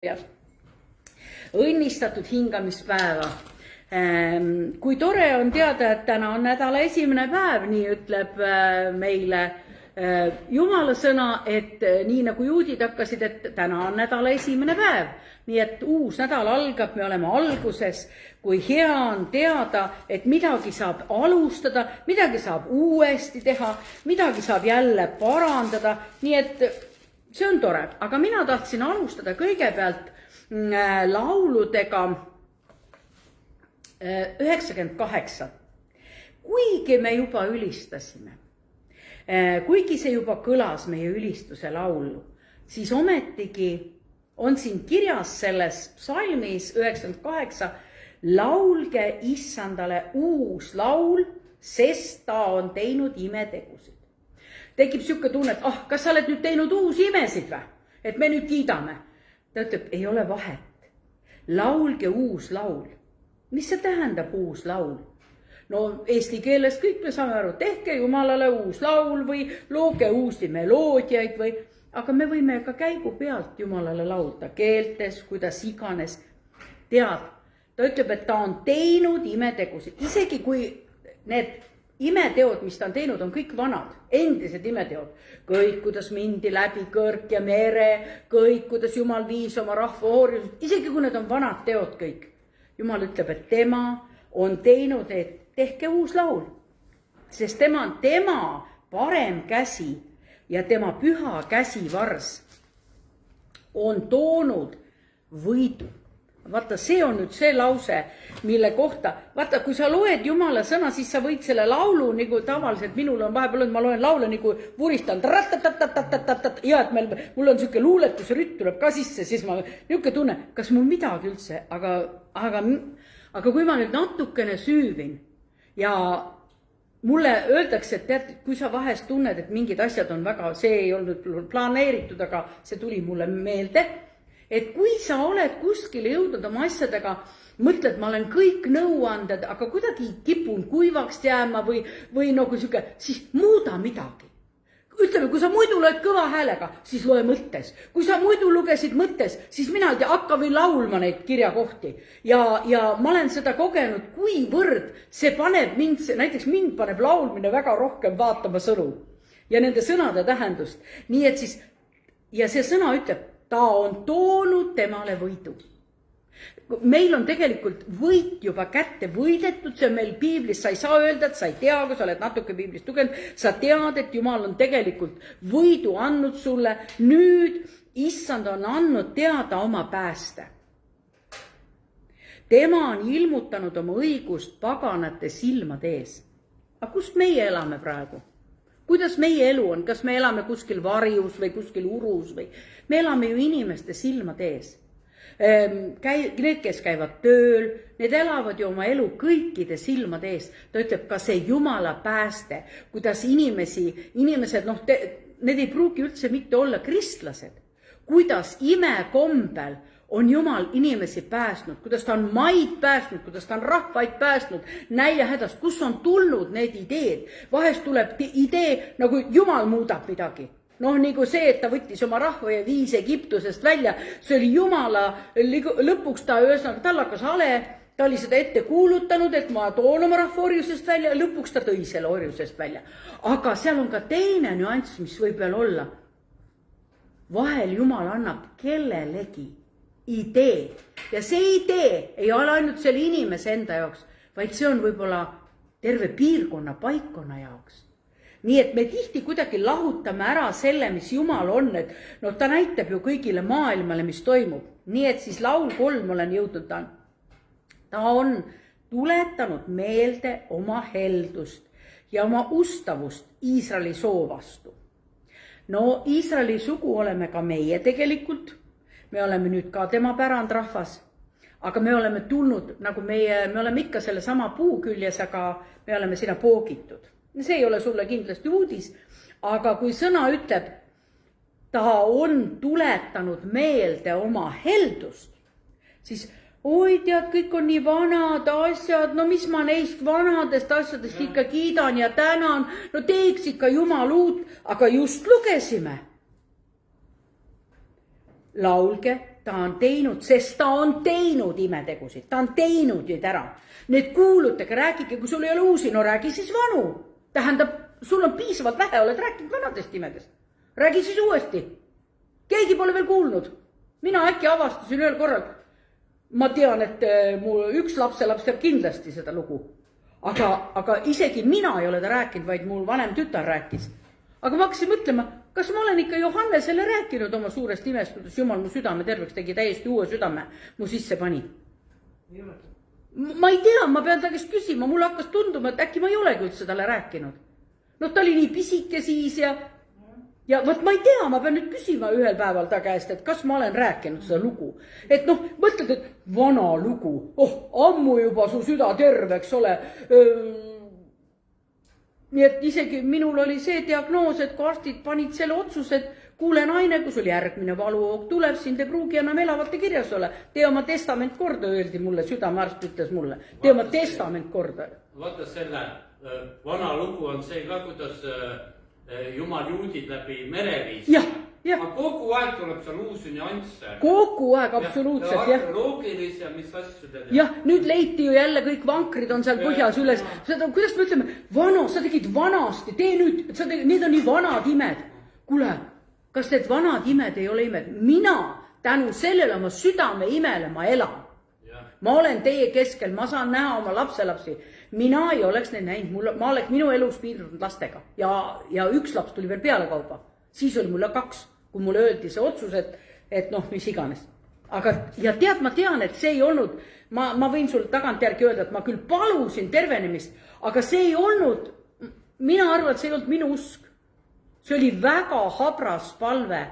ja õnnistatud hingamispäeva. Kui tore on teada, et täna on nädala esimene päev, nii ütleb meile Jumala sõna, et nii nagu juudid hakkasid, et täna on nädala esimene päev. Nii et uus nädal algab, me oleme alguses, kui hea on teada, et midagi saab alustada, midagi saab uuesti teha, midagi saab jälle parandada, nii et see on tore. Aga mina tahtsin alustada kõigepealt lauludega 98. Kuigi me juba ülistasime, kuigi see juba kõlas meie ülistuse laulu, siis ometigi on siin kirjas selles psalmis 98, laulge issandale uus laul, sest ta on teinud imetegusid. Tekib siuke tunne, et kas sa oled nüüd teinud uusi imesid või? Et me nüüd kiidame. Ta ütleb, ei ole vahet. Laulge uus laul. Mis see tähendab uus laul? No eesti keeles kõik me saame aru, tehke Jumalale uus laul või looge uusi meloodiaid või, aga me võime ka käigu pealt Jumalale laulda keeltes, kuidas iganes. Tead, ta ütleb, et ta on teinud imetegusid. Isegi kui need imeteod, mis ta on teinud, on kõik vanad, endised imeteod. Kõik, kuidas mindi läbi kõrk ja mere, kõik, kuidas Jumal viis oma rahva orjused, isegi kui need on vanad teod kõik. Jumal ütleb, et tema on teinud, et tehke uus laul, sest tema on tema parem käsi ja tema püha käsivars on toonud võidu. Vaata, see on nüüd see lause, mille kohta, vaata, kui sa loed Jumala sõna, siis sa võid selle laulu, nagu tavaliselt minul on vahepeal, ma loen laule nagu vuristan, ja et mul on siuke luuletusrütt tuleb ka sisse, siis ma niuke tunne, kas mul midagi üldse, aga kui ma nüüd natukene süüvin ja mulle öeldakse, et tead, kui sa vahest tunned, et mingid asjad on väga, see ei olnud planeeritud, aga see tuli mulle meelde, et kui sa oled kuskile jõudnud oma asjadega, mõtled, ma olen kõik nõuanded, aga kuidagi kipun kuivaks jääma või nagu siuke, siis muuda midagi. Ütleme, kui sa muidu loed kõva häälega, siis loe mõttes. Kui sa muidu lugesid mõttes, siis mina ei tea, hakka või laulma neid kirjakohti. Ja ma olen seda kogenud, kuivõrd see paneb mind, näiteks mind paneb laulmine väga rohkem vaatama sõnu ja nende sõnade tähendust. Nii et siis, ja see sõna ütleb, ta on toonud temale võidu. Meil on tegelikult võit juba kätte võidetud, see on meil piiblis, sa ei saa öelda, et sa ei tea, kui sa oled natuke piiblist lugenud, sa tead, et Jumal on tegelikult võidu andnud sulle, nüüd issand on andnud teada oma pääste. Tema on ilmutanud oma õigust paganate silmade ees. Aga kust meie elame praegu? Kuidas meie elu on? Kas me elame kuskil varjus või kuskil urus või? Me elame ju inimeste silmade ees. Need, kes käivad tööl, need elavad ju oma elu kõikide silmade ees. Ta ütleb ka see Jumala pääste, kuidas inimesed, need ei pruugi üldse mitte olla kristlased. Kuidas imekombel on Jumal inimesi päästnud, kuidas ta on maid päästnud, kuidas ta on rahvaid päästnud, näiahädast, kus on tulnud need ideed. Vahest tuleb idee, nagu Jumal muudab midagi. Nagu see, et ta võttis oma rahva ja viis Egiptusest välja, see oli Jumala, lõpuks ta tal hakkas hale, ta oli seda ette kuulutanud, et ma toon oma rahva orjusest välja, lõpuks ta tõi selle orjusest välja. Aga seal on ka teine nüanss, mis võib veel olla. Vahel Jumal annab kellelegi idee. Ja see idee ei ole ainult selle inimese enda jaoks, vaid see on võib-olla terve piirkonna, paikkonna jaoks. Nii et me tihti kuidagi lahutame ära selle, mis Jumal on, et ta näitab ju kõigile maailmale, mis toimub. Nii et siis laul 3 olen jõudnud ta on tuletanud meelde oma heldust ja oma ustavust Iisraeli soo vastu. Iisraeli sugu oleme ka meie tegelikult. Me oleme nüüd ka tema pärandrahvas, aga me oleme tulnud, nagu me oleme ikka selle sama puu küljes, aga me oleme sinna poogitud. See ei ole sulle kindlasti uudis, aga kui sõna ütleb, ta on tuletanud meelde oma heldust, siis oi tead, kõik on nii vanad asjad, mis ma neist vanadest asjadest ikka kiidan ja tänan, teeks ikka Jumal uut, aga just lugesime. Laulge ta on teinud, sest ta on teinud imetegusid, ta on teinud neid ära. Need kuulutage, rääkige, kui sul ei ole uusi, no räägi siis vanu. Tähendab, sul on piisavalt vähe, oled rääkinud vanadest imedest. Räägi siis uuesti. Keegi pole veel kuulnud. Mina äkki avastasin ühel korral. Ma tean, et mu üks lapselaps teab kindlasti seda lugu. Aga isegi mina ei ole ta rääkinud, vaid mul vanem tütar rääkis. Aga ma hakkasin mõtlema, kas ma olen ikka Johannesele rääkinud oma suurest imestudes, Jumal mu südame terveks tegi, täiesti uue südame mu sisse pani. Ma ei tea, ma pean ta käest küsima, mul hakkas tunduma, et äkki ma ei olegi üldse talle rääkinud. No ta oli nii pisike siis ja võt ma ei tea, ma pean nüüd küsima ühel päeval ta käest, et kas ma olen rääkinud seda lugu. Et noh, mõtled, et vana lugu, ammu juba su süda terveks ole. Nii et isegi minul oli see diagnoos, et kui arstid panid selle otsuse, et kuule naine, kui sul järgmine valuhoog tuleb, sind ei pruugi enam elavate kirjas ole. Tee oma testament korda, öeldi mulle, südamearst ütles mulle. Tee oma testament korda. Vaata selle vana lugu on see ka, kuidas Jumal juudid läbi mereviis. Ja. Aga kogu aeg tuleb seal uusi nüansse. Kogu aeg, absoluutselt, jah. Arheoloogilis ja mis asju te teha. Jah, nüüd leiti ju jälle kõik vankrid on seal põhjas üles. Kuidas me ütleme, vana, sa tegid vanasti, tee nüüd, need on nii vanad imed. Kuule, kas need vanad imed ei ole imed? Mina tänu sellele oma südame imele ma elan. Ma olen teie keskel, ma saan näha oma lapselapsi. Mina ei oleks neid näinud, ma oleks minu elus piirdunud lastega. Ja üks laps tuli veel peale kauba. Siis oli mulle 2, kui mulle öeldi see otsus, et noh, mis iganes. Aga, ja tead, ma tean, et see ei olnud, ma võin sul tagantjärgi öelda, et ma küll palusin tervenemist, aga see ei olnud, mina arvan, et see ei olnud minu usk. See oli väga habras palve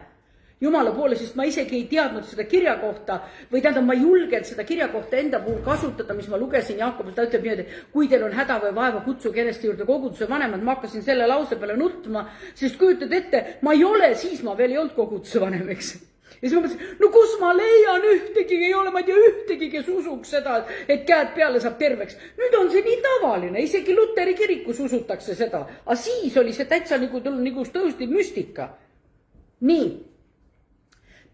Jumala poole, sest ma isegi ei teadnud seda kirja kohta, või tähendab, ma ei julgenud seda kirja kohta enda puhul kasutada, mis ma lugesin Jaakobus, ta ütleb niimoodi, kui teil on häda või vaeva, kutsuge eneste juurde koguduse vanemad, ma hakkasin selle lause peale nutma, sest kujutad ette, ma ei ole, siis ma veel ei olnud koguduse vanem, eks. Ja siis ma mõtlesin, no kus ma leian ühtegi, ei ole, ma ei tea ühtegi, kes usuks seda, et käed peale saab terveks. Nüüd on see nii tavaline, isegi Luteri kirikus usutakse seda, aga siis oli see täitsa nagu tõusti müstika. Nii.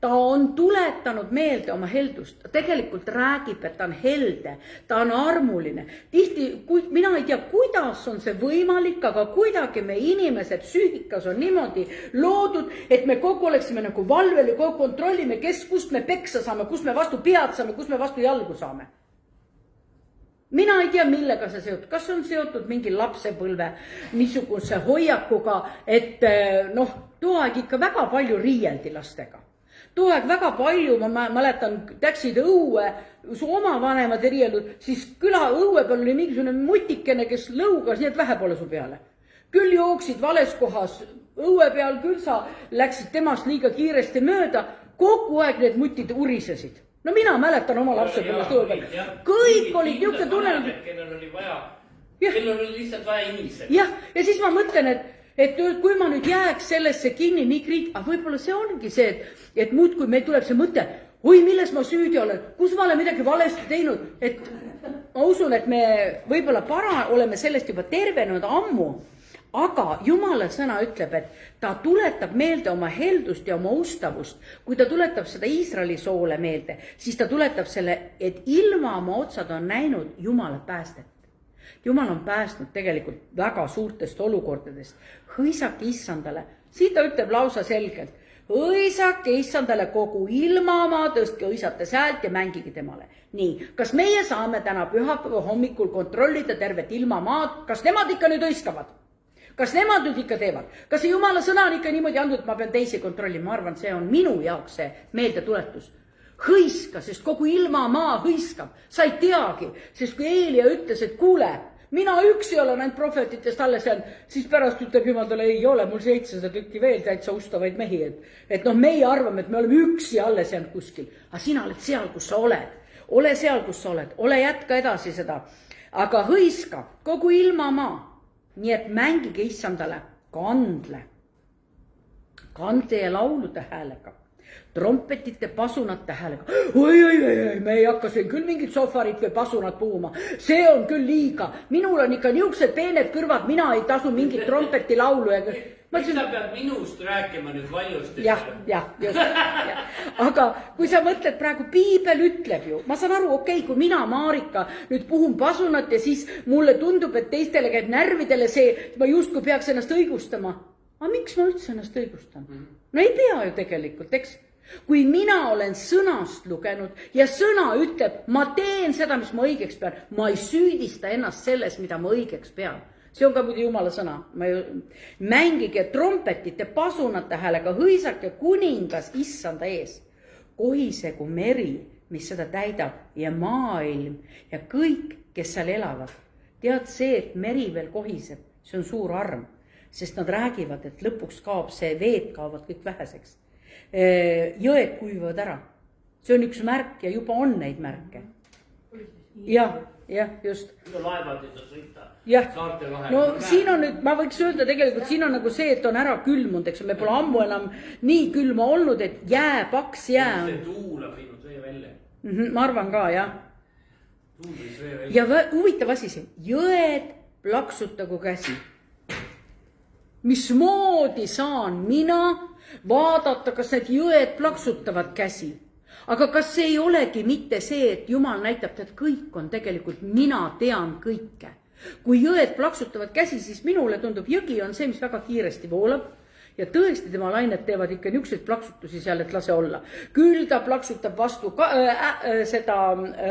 Ta on tuletanud meelde oma heldust, ta tegelikult räägib, et ta on helde, ta on armuline. Tihti, mina ei tea, kuidas on see võimalik, aga kuidagi me inimesed psüühikas on niimoodi loodud, et me kogu oleksime nagu valvel ja kogu kontrollime, kust me peksa saame, kus me vastu pead saame, kus me vastu jalgu saame. Mina ei tea, millega see seotud, kas on seotud mingi lapsepõlve niisuguse hoiakuga, et noh, too aeg ikka väga palju riieldi lastega. Too aeg väga palju, ma mäletan, täksid õue, su oma vanemad ei riielnud, siis küla õue peal oli mingisugune mutikene, kes lõugas, nii et vähe pole su peale. Küll jooksid vales kohas õue peal, küll sa läksid temast liiga kiiresti mööda, kogu aeg need mutid urisesid. No mina mäletan oma lapsepõlvest õue peal. Kõik olid niuke tunnenud. Kellel oli vaja, kellel oli lihtsalt vaja inimesed. Jah, ja siis ma mõtlen, et kui ma nüüd jääks sellesse kinni nii aga võib-olla see ongi see, et muud kui meil tuleb see mõte, oi, milles ma süüdi olen, kus ma olen midagi valesti teinud, et ma usun, et me võib-olla oleme sellest juba tervenud ammu, aga Jumala sõna ütleb, et ta tuletab meelde oma heldust ja oma ustavust. Kui ta tuletab seda Iisraeli soole meelde, siis ta tuletab selle, et ilma oma otsad on näinud Jumala päästet. Jumal on päästnud tegelikult väga suurtest olukordadest. Hõisake issandale. Siit ta ütleb lausa selgelt. Hõisake issandale kogu ilmamaa, tõstke hõisates häält ja mängige temale. Nii, kas meie saame täna pühapäeva hommikul kontrollida tervet ilmamaad? Kas nemad ikka nüüd hõiskavad? Kas nemad nüüd ikka teevad? Kas see Jumala sõna on ikka niimoodi andnud, et ma pean teisi kontrollima? Ma arvan, see on minu jaoks see meeldetuletus. Hõiska, sest kogu ilmamaa hõiskab. Sa ei teagi, sest kui Eelia ütles, et kuule, mina üksi olen ainult prohvetitest alles jäänud, siis pärast ütleb Jumal talle, ei ole, mul 700 tükki veel täitsa ustavaid mehi. Et noh, meie arvame, et me oleme üksi alles jäänud kuskil. Aga sina oled seal, kus sa oled. Ole seal, kus sa oled. Ole jätka edasi seda. Aga hõiska kogu ilmamaa. Nii et mängige issandale kandle. Kandle ja laulude häälega. Trompetite, pasunate häälega. Oi, me ei hakka siin küll mingit sofarit või pasunat puhuma. See on küll liiga. Minul on ikka niisugused peened kõrvad, mina ei tasu mingit trompeti laulu. miks sa pead minust rääkima nüüd valjust? jah, just. Aga kui sa mõtled praegu, piibel ütleb ju, ma saan aru, okei, kui mina, Maarika, nüüd puhun pasunat ja siis mulle tundub, et teistele käib närvidele see, ma justkui peaks ennast õigustama. Aga miks ma üldse ennast õigustan? No ei pea ju tegelikult, eks? Kui mina olen sõnast lugenud ja sõna ütleb, ma teen seda, mis ma õigeks pean, ma ei süüdista ennast selles, mida ma õigeks pean. See on ka muidu Jumala sõna. Mängige trompetite, pasunate häälega, hõisake kuningas issanda ees. Kohisegu meri, mis seda täidab, ja maailm ja kõik, kes seal elavad. Tead see, et meri veel kohiseb, see on suur arm, sest nad räägivad, et lõpuks kaob see, veed kaovad kõik väheseks. Jõed kuivavad ära. See on üks märk ja juba on neid märke. Jah, just. Laevad ei saa sõita. Saarte vahel. No siin on nüüd, ma võiks öelda tegelikult, siin on nagu see, et on ära külmunud, eks me pole ammu enam nii külma olnud, et paks jää. See tuulab viinud vee välja. Ma arvan ka, jah. Tuulis vee välja. Ja huvitav asi see, jõed plaksutagu käsi. Mismoodi saan mina vaadata, kas need jõed plaksutavad käsi? Aga kas see ei olegi mitte see, et Jumal näitab, et kõik on tegelikult, mina tean kõike. Kui jõed plaksutavad käsi, siis minule tundub, jõgi on see, mis väga kiiresti voolab. Ja tõesti tema lained teevad ikka niukseid plaksutusi seal, et lase olla. Küll ta plaksutab vastu seda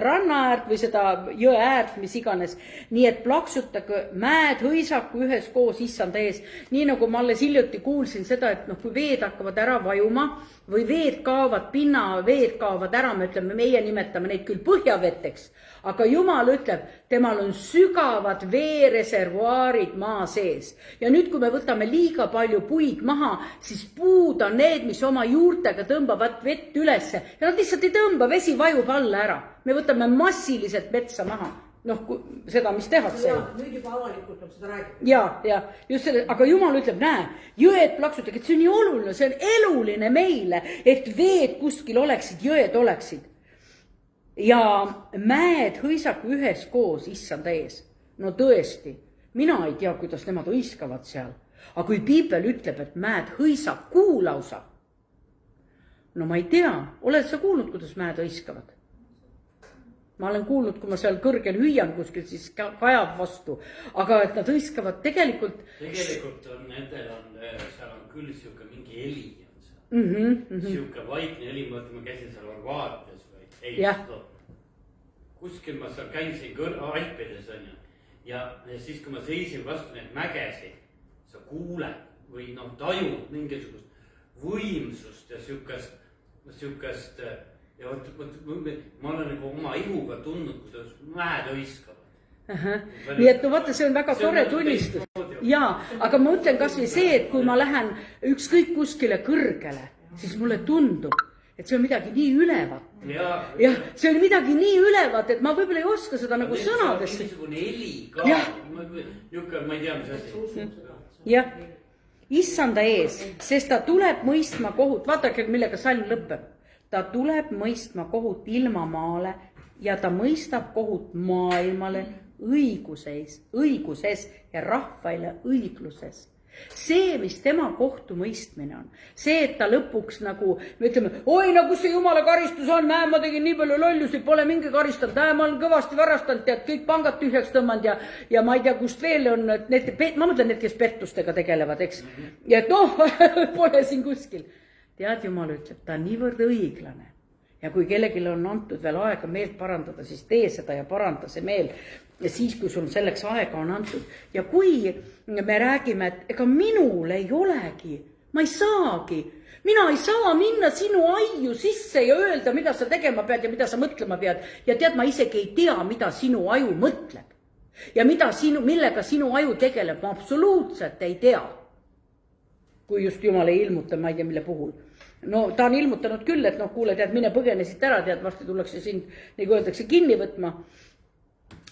rannaäärt või seda jõe äärt, mis iganes. Nii et plaksutage mäed hõisaku ühes koos issanda ees. Nii nagu ma alles hiljuti kuulsin seda, et kui veed hakkavad ära vajuma või veed kaovad, pinnaveed kaovad ära, me ütleme, meie nimetame neid küll põhjavetteks. Aga Jumal ütleb, temal on sügavad veereservuaarid maa sees. Ja nüüd, kui me võtame liiga palju puid maha, siis puud on need, mis oma juurtega tõmbavad vett ülesse. Ja nad lihtsalt ei tõmba, vesi vajub alla ära. Me võtame massiliselt metsa maha. Seda, mis tehakse. Ja, nüüd juba avalikult on seda räägitud. Ja, just selle, aga Jumal ütleb, näe, jõed plaksutage, et see on nii oluline, see on eluline meile, et veed kuskil oleksid, jõed oleksid. Ja mäed hõisaku ühes koos issanda ees. No tõesti, mina ei tea, kuidas nemad hõiskavad seal. Aga kui piibel ütleb, et mäed hõisaku lausa, no ma ei tea, oled sa kuulnud, kuidas mäed hõiskavad? Ma olen kuulnud, kui ma seal kõrgel hüüan kuskil, siis kajab vastu. Aga et nad hõiskavad tegelikult... Tegelikult on nendel, seal on küll siuke mingi heli. Siuke vaikne heli, ma käisin seal Horvaatias või ei, kuskil ma seal käisin Alpides on ju. Ja siis, kui ma seisin vastu neid mägesid, sa kuuled või tajud mingisugust võimsust ja siukest ja ma olen nagu oma ihuga tundnud, kuidas mäed hõiskavad. Nii et vaata, see on väga tore tunnistus. Jaa, aga ma ütlen kas või see, et kui ma lähen ükskõik kuskile kõrgele, siis mulle tundub, et see on midagi nii ülevat. Ja see on midagi nii ülevat, et ma võib-olla ei oska seda nagu sõnades. Mingisugune heli ka. Ma ei tea, mis asi. Jah, issanda ees, sest ta tuleb mõistma kohut. Vaadake, millega salm lõpeb. Ta tuleb mõistma kohut ilmamaale ja ta mõistab kohut maailmale õiguses ja rahvaile õigluses. See, mis tema kohtu mõistmine on. See, et ta lõpuks nagu, me ütleme, oi, nagu see Jumala karistus on, ma tegin nii palju lollusi, pole mingi karistanud, ma olen kõvasti varastanud, tead, kõik pangad tühjaks tõmmanud ja ma ei tea, kust veel on, ma mõtlen need, kes pettustega tegelevad, eks. Ja et pole siin kuskil. Tead, Jumal ütleb, ta on niivõrd õiglane. Ja kui kellelgi on antud veel aega meelt parandada, siis tee seda ja paranda see meel. Ja siis, kui sul selleks aega on antud. Ja kui me räägime, et ega minul ei olegi, ma ei saagi. Mina ei saa minna sinu aiu sisse ja öelda, mida sa tegema pead ja mida sa mõtlema pead. Ja tead, ma isegi ei tea, mida sinu aju mõtleb. Ja millega sinu aju tegeleb, ma absoluutselt ei tea. Kui just Jumal ei ilmuta, ma ei tea, mille puhul. No ta on ilmutanud küll, et kuule, tead, mine põgenesid ära, tead, varsti tullakse sind, nagu öeldakse, kinni võtma.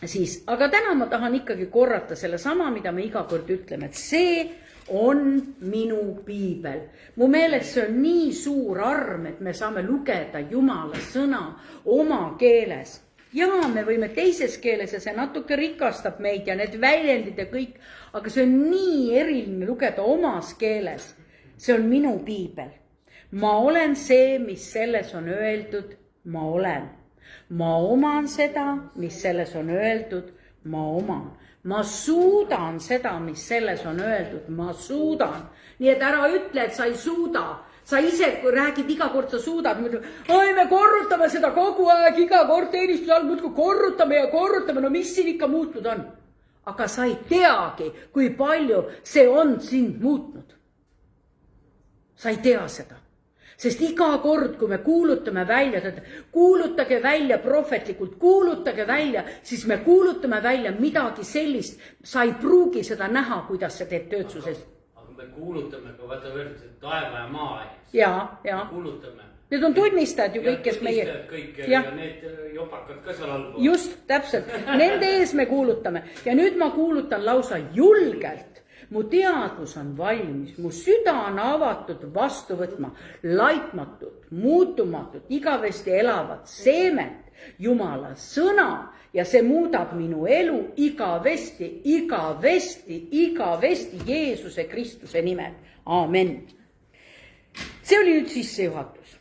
Siis, aga täna ma tahan ikkagi korrata selle sama, mida me iga kord ütleme, et see on minu piibel. Mu meelest see on nii suur arm, et me saame lugeda Jumala sõna oma keeles. Jaa, me võime teises keeles ja see natuke rikastab meid ja need väljendid ja kõik, aga see on nii eriline lugeda omas keeles. See on minu piibel. Ma olen see, mis selles on öeldud, ma olen. Ma oman seda, mis selles on öeldud, ma oman. Ma suudan seda, mis selles on öeldud, ma suudan. Nii et ära ütle, et sa ei suuda. Sa ise räägid iga kord, sa suudad. Oi, me korrutame seda kogu aeg, iga kord teenistuse all muudkui korrutame ja korrutame. No mis siin ikka muutnud on? Aga sa ei teagi, kui palju see on sind muutnud. Sa ei tea seda. Sest iga kord, kui me kuulutame välja, kuulutage välja prohvetlikult, kuulutage välja, siis me kuulutame välja midagi sellist. Sa ei pruugi seda näha, kuidas sa teed töötsuses. Aga me kuulutame ka, vaata võrdselt taeva ja maa. Ja. Kuulutame. Need on tunnistajad ju kõik, kes meie... Kõik, ja need jopakad ka seal allpool. Just, täpselt. Nende ees me kuulutame. Ja nüüd ma kuulutan lausa julgelt. Mu teadvus on valmis, mu süda on avatud vastu võtma, laitmatut, muutumatut, igavesti elavat seement, Jumala sõna ja see muudab minu elu igavesti Jeesuse Kristuse nimel. Aamen. See oli nüüd sissejuhatus.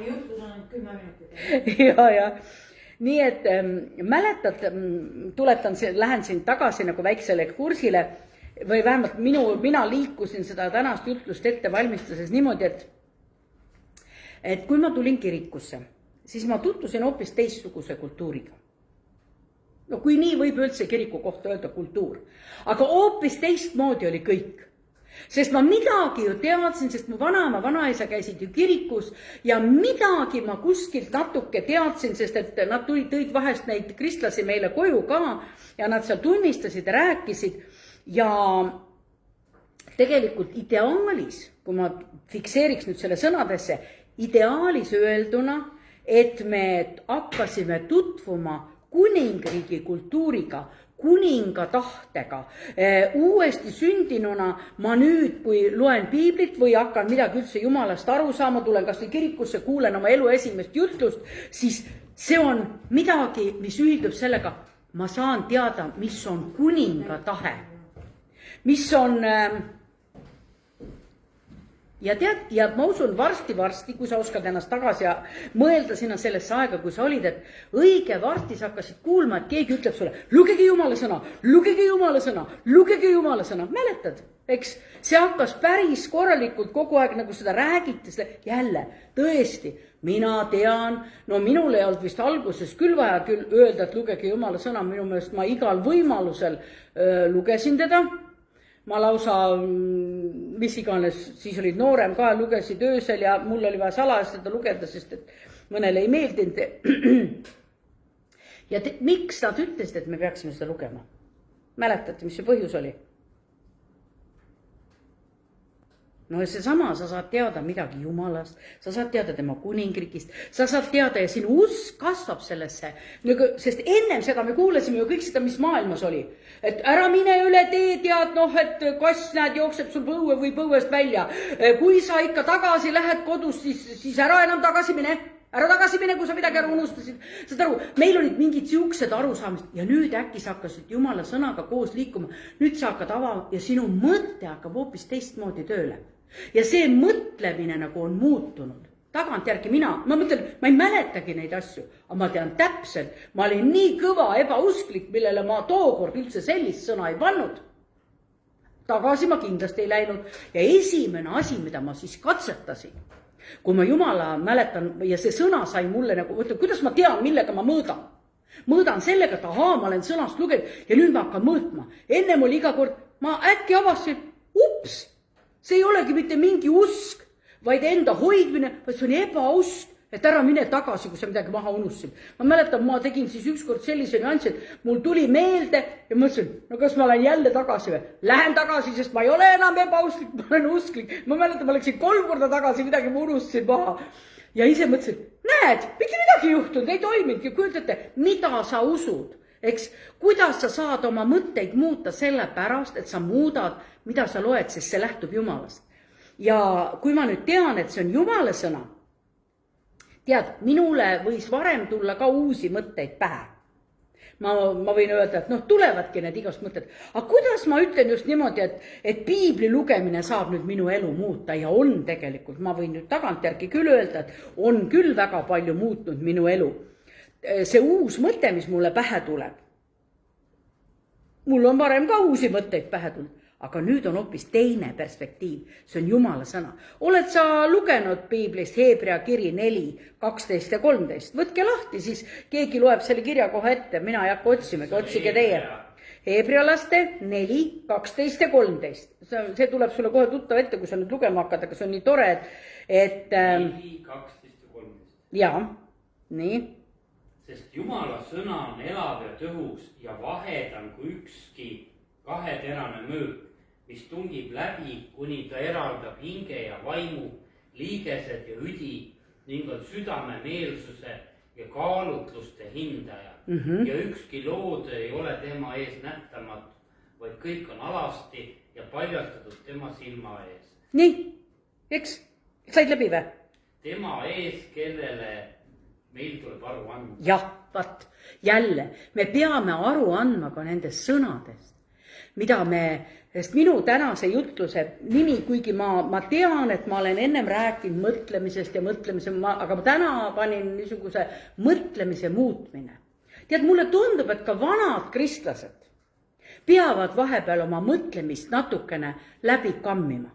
Juhtus on 10 minutit. Ja. Nii et mäletad, lähen siin tagasi nagu väiksele kursile või vähemalt mina liikusin seda tänast jutlust ette valmistuses niimoodi, et kui ma tulin kirikusse, siis ma tutvusin hoopis teistsuguse kultuuriga. No kui nii võib üldse kiriku kohta öelda kultuur, aga hoopis teistmoodi oli kõik. Sest ma midagi ju teadsin, sest mu vanaisa käisid ju kirikus ja midagi ma kuskilt natuke teadsin, sest et nad tõid vahest neid kristlasi meile koju ka ja nad seal tunnistasid ja rääkisid ja tegelikult ideaalis, kui ma fikseeriks nüüd selle sõnadesse, ideaalis öelduna, et me hakkasime tutvuma kuningriigi kultuuriga, kuninga tahtega. Uuesti sündinuna ma nüüd, kui loen piiblit või hakkan midagi üldse Jumalast aru saama, tulen kas või kirikusse, kuulen oma elu esimest jutlust, siis see on midagi, mis ühildub sellega, ma saan teada, mis on kuninga tahe. Mis on... Ja tead, ja ma usun varsti, kui sa oskad ennast tagasi ja mõelda sinna sellesse aega, kui sa olid, et õige varsti sa hakkasid kuulma, et keegi ütleb sulle, lugege Jumala sõna, lugege Jumala sõna, lugege Jumala sõna. Mäletad, eks see hakkas päris korralikult kogu aeg nagu seda räägiti, jälle tõesti, mina tean, no minul ei olnud vist alguses küll vaja küll öelda, et lugege Jumala sõna, minu meelest ma igal võimalusel lugesin teda. Ma lausa, mis iganes, siis olid noorem ka, lugesid öösel ja mul oli vaja salajast seda lugeda, sest et mõnele ei meeldinud. Ja miks nad ütlesid, et me peaksime seda lugema? Mäletate, mis see põhjus oli? No ja seesama, sa saad teada midagi Jumalast, sa saad teada tema kuningriigist, sa saad teada ja sinu usk kasvab sellesse. Sest ennem seda me kuulasime ju kõik seda, mis maailmas oli. Et ära mine üle teed ja et kass näed jookseb sul põue või põuest välja. Kui sa ikka tagasi lähed kodus, siis ära enam tagasi mine. Ära tagasi mine, kui sa midagi ära unustasid. Saad aru, meil olid mingid siuksed arusaamist ja nüüd äkki sa hakkasid Jumala sõnaga koos liikuma. Nüüd sa hakkad avama ja sinu mõte hakkab hoopis teistmoodi tööle. Ja see mõtlemine nagu on muutunud. Tagantjärgi ma mõtlen, ma ei mäletagi neid asju, aga ma tean täpselt, ma olin nii kõva ebausklik, millele ma tookord üldse sellist sõna ei pannud. Tagasi ma kindlasti ei läinud ja esimene asi, mida ma siis katsetasin, kui ma Jumala mäletan ja see sõna sai mulle nagu, kuidas ma tean, millega ma mõõdan. Mõõdan sellega, et ma olen sõnast lugenud ja nüüd ma hakkan mõõtma. Ennem oli iga kord, ma äkki avasin, see ei olegi mitte mingi usk, vaid enda hoidmine, vaid see on ebausk, et ära mine tagasi, kui sa midagi maha unustasid. Ma mäletan, ma tegin siis ükskord sellise nüansi, et mul tuli meelde ja mõtlesin, no kas ma olen jälle tagasi või? Lähen tagasi, sest ma ei ole enam ebausklik, ma olen usklik. Ma mäletan, ma läksin 3 korda tagasi, midagi ma unustasin maha. Ja ise mõtlesin, näed, mitte midagi juhtunud, ei toiminud. Ja kujutate, mida sa usud? Eks, kuidas sa saad oma mõtteid muuta selle pärast, et sa muudad, mida sa loed, sest see lähtub Jumalast. Ja kui ma nüüd tean, et see on Jumala sõna, tead, minule võis varem tulla ka uusi mõtteid pähe. Ma võin öelda, et tulevadki need igast mõtted. Aga kuidas ma ütlen just niimoodi, et piibli lugemine saab nüüd minu elu muuta ja on tegelikult, ma võin nüüd tagantjärgi küll öelda, et on küll väga palju muutnud minu elu. See uus mõte, mis mulle pähe tuleb. Mul on varem ka uusi mõtteid pähe tulnud, aga nüüd on hoopis teine perspektiiv. See on Jumala sõna. Oled sa lugenud piiblist Heebrea kiri 4, 12 ja 13? Võtke lahti, siis keegi loeb selle kirja kohe ette. Mina ei hakka otsimegi, otsige teie. Heebrealaste 4, 12 ja 13. See tuleb sulle kohe tuttav ette, kui sa nüüd lugema hakkad, aga see on nii tore, et 4, 12 ja 13. Jaa, nii. Sest Jumala sõna on elav ja tõhus ja vahedam kui ükski kaheterane mõõk, mis tungib läbi, kuni ta eraldab hinge ja vaimu, liigesed ja üdi ning on südame meelsuse ja kaalutluste hindaja. Ja ükski lood ei ole tema ees nähtamatu, vaid kõik on alasti ja paljastatud tema silma ees. Nii, eks? Said läbi või? Tema ees, kellele meil tuleb aru andma. Jah, vaat, jälle, me peame aru andma ka nendest sõnadest. Mida sest minu tänase jutluse nimi, kuigi ma tean, et ma olen ennem rääkinud mõtlemisest ja aga täna panin niisuguse mõtlemise muutmine. Tead, mulle tundub, et ka vanad kristlased peavad vahepeal oma mõtlemist natukene läbi kammima.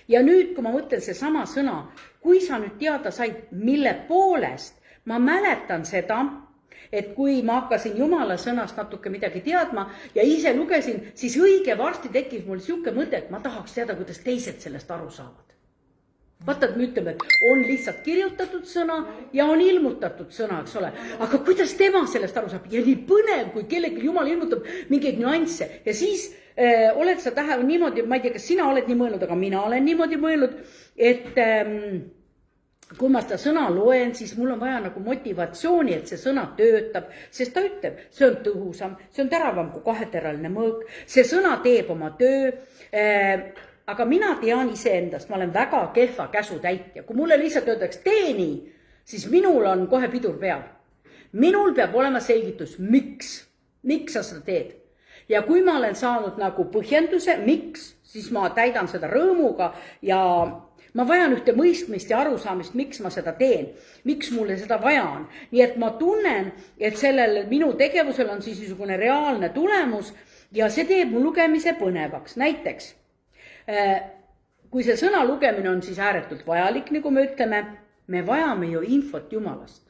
Ja nüüd, kui ma mõtlen see sama sõna, kui sa nüüd teada said, mille poolest, ma mäletan seda, et kui ma hakkasin Jumala sõnast natuke midagi teadma ja ise lugesin, siis õige varsti tekkis mul siuke mõte, et ma tahaks teada, kuidas teised sellest aru saavad. Vaata, et me ütleme, et on lihtsalt kirjutatud sõna ja on ilmutatud sõna, eks ole. Aga kuidas tema sellest aru saab? Ja nii põnev, kui kellelgi Jumal ilmutab mingeid nüansse. Ja siis oled sa niimoodi, ma ei tea, kas sina oled nii mõelnud, aga mina olen niimoodi mõelnud, et kui ma seda sõna loen, siis mul on vaja nagu motivatsiooni, et see sõna töötab, sest ta ütleb, see on tõhusam, see on teravam kui kaheteraline mõõk, see sõna teeb oma töö, aga mina tean iseendast, ma olen väga kehva käsutäitja. Kui mulle lihtsalt öeldaks, tee nii, siis minul on kohe pidur peal. Minul peab olema selgitus, miks sa seda teed. Ja kui ma olen saanud nagu põhjenduse, miks, siis ma täidan seda rõõmuga ja ma vajan ühte mõistmist ja arusaamist, miks ma seda teen, miks mulle seda vaja on. Nii et ma tunnen, et sellel minu tegevusel on siis niisugune reaalne tulemus ja see teeb mu lugemise põnevaks. Näiteks, kui see sõna lugemine on siis ääretult vajalik, nagu me ütleme, me vajame ju infot Jumalast.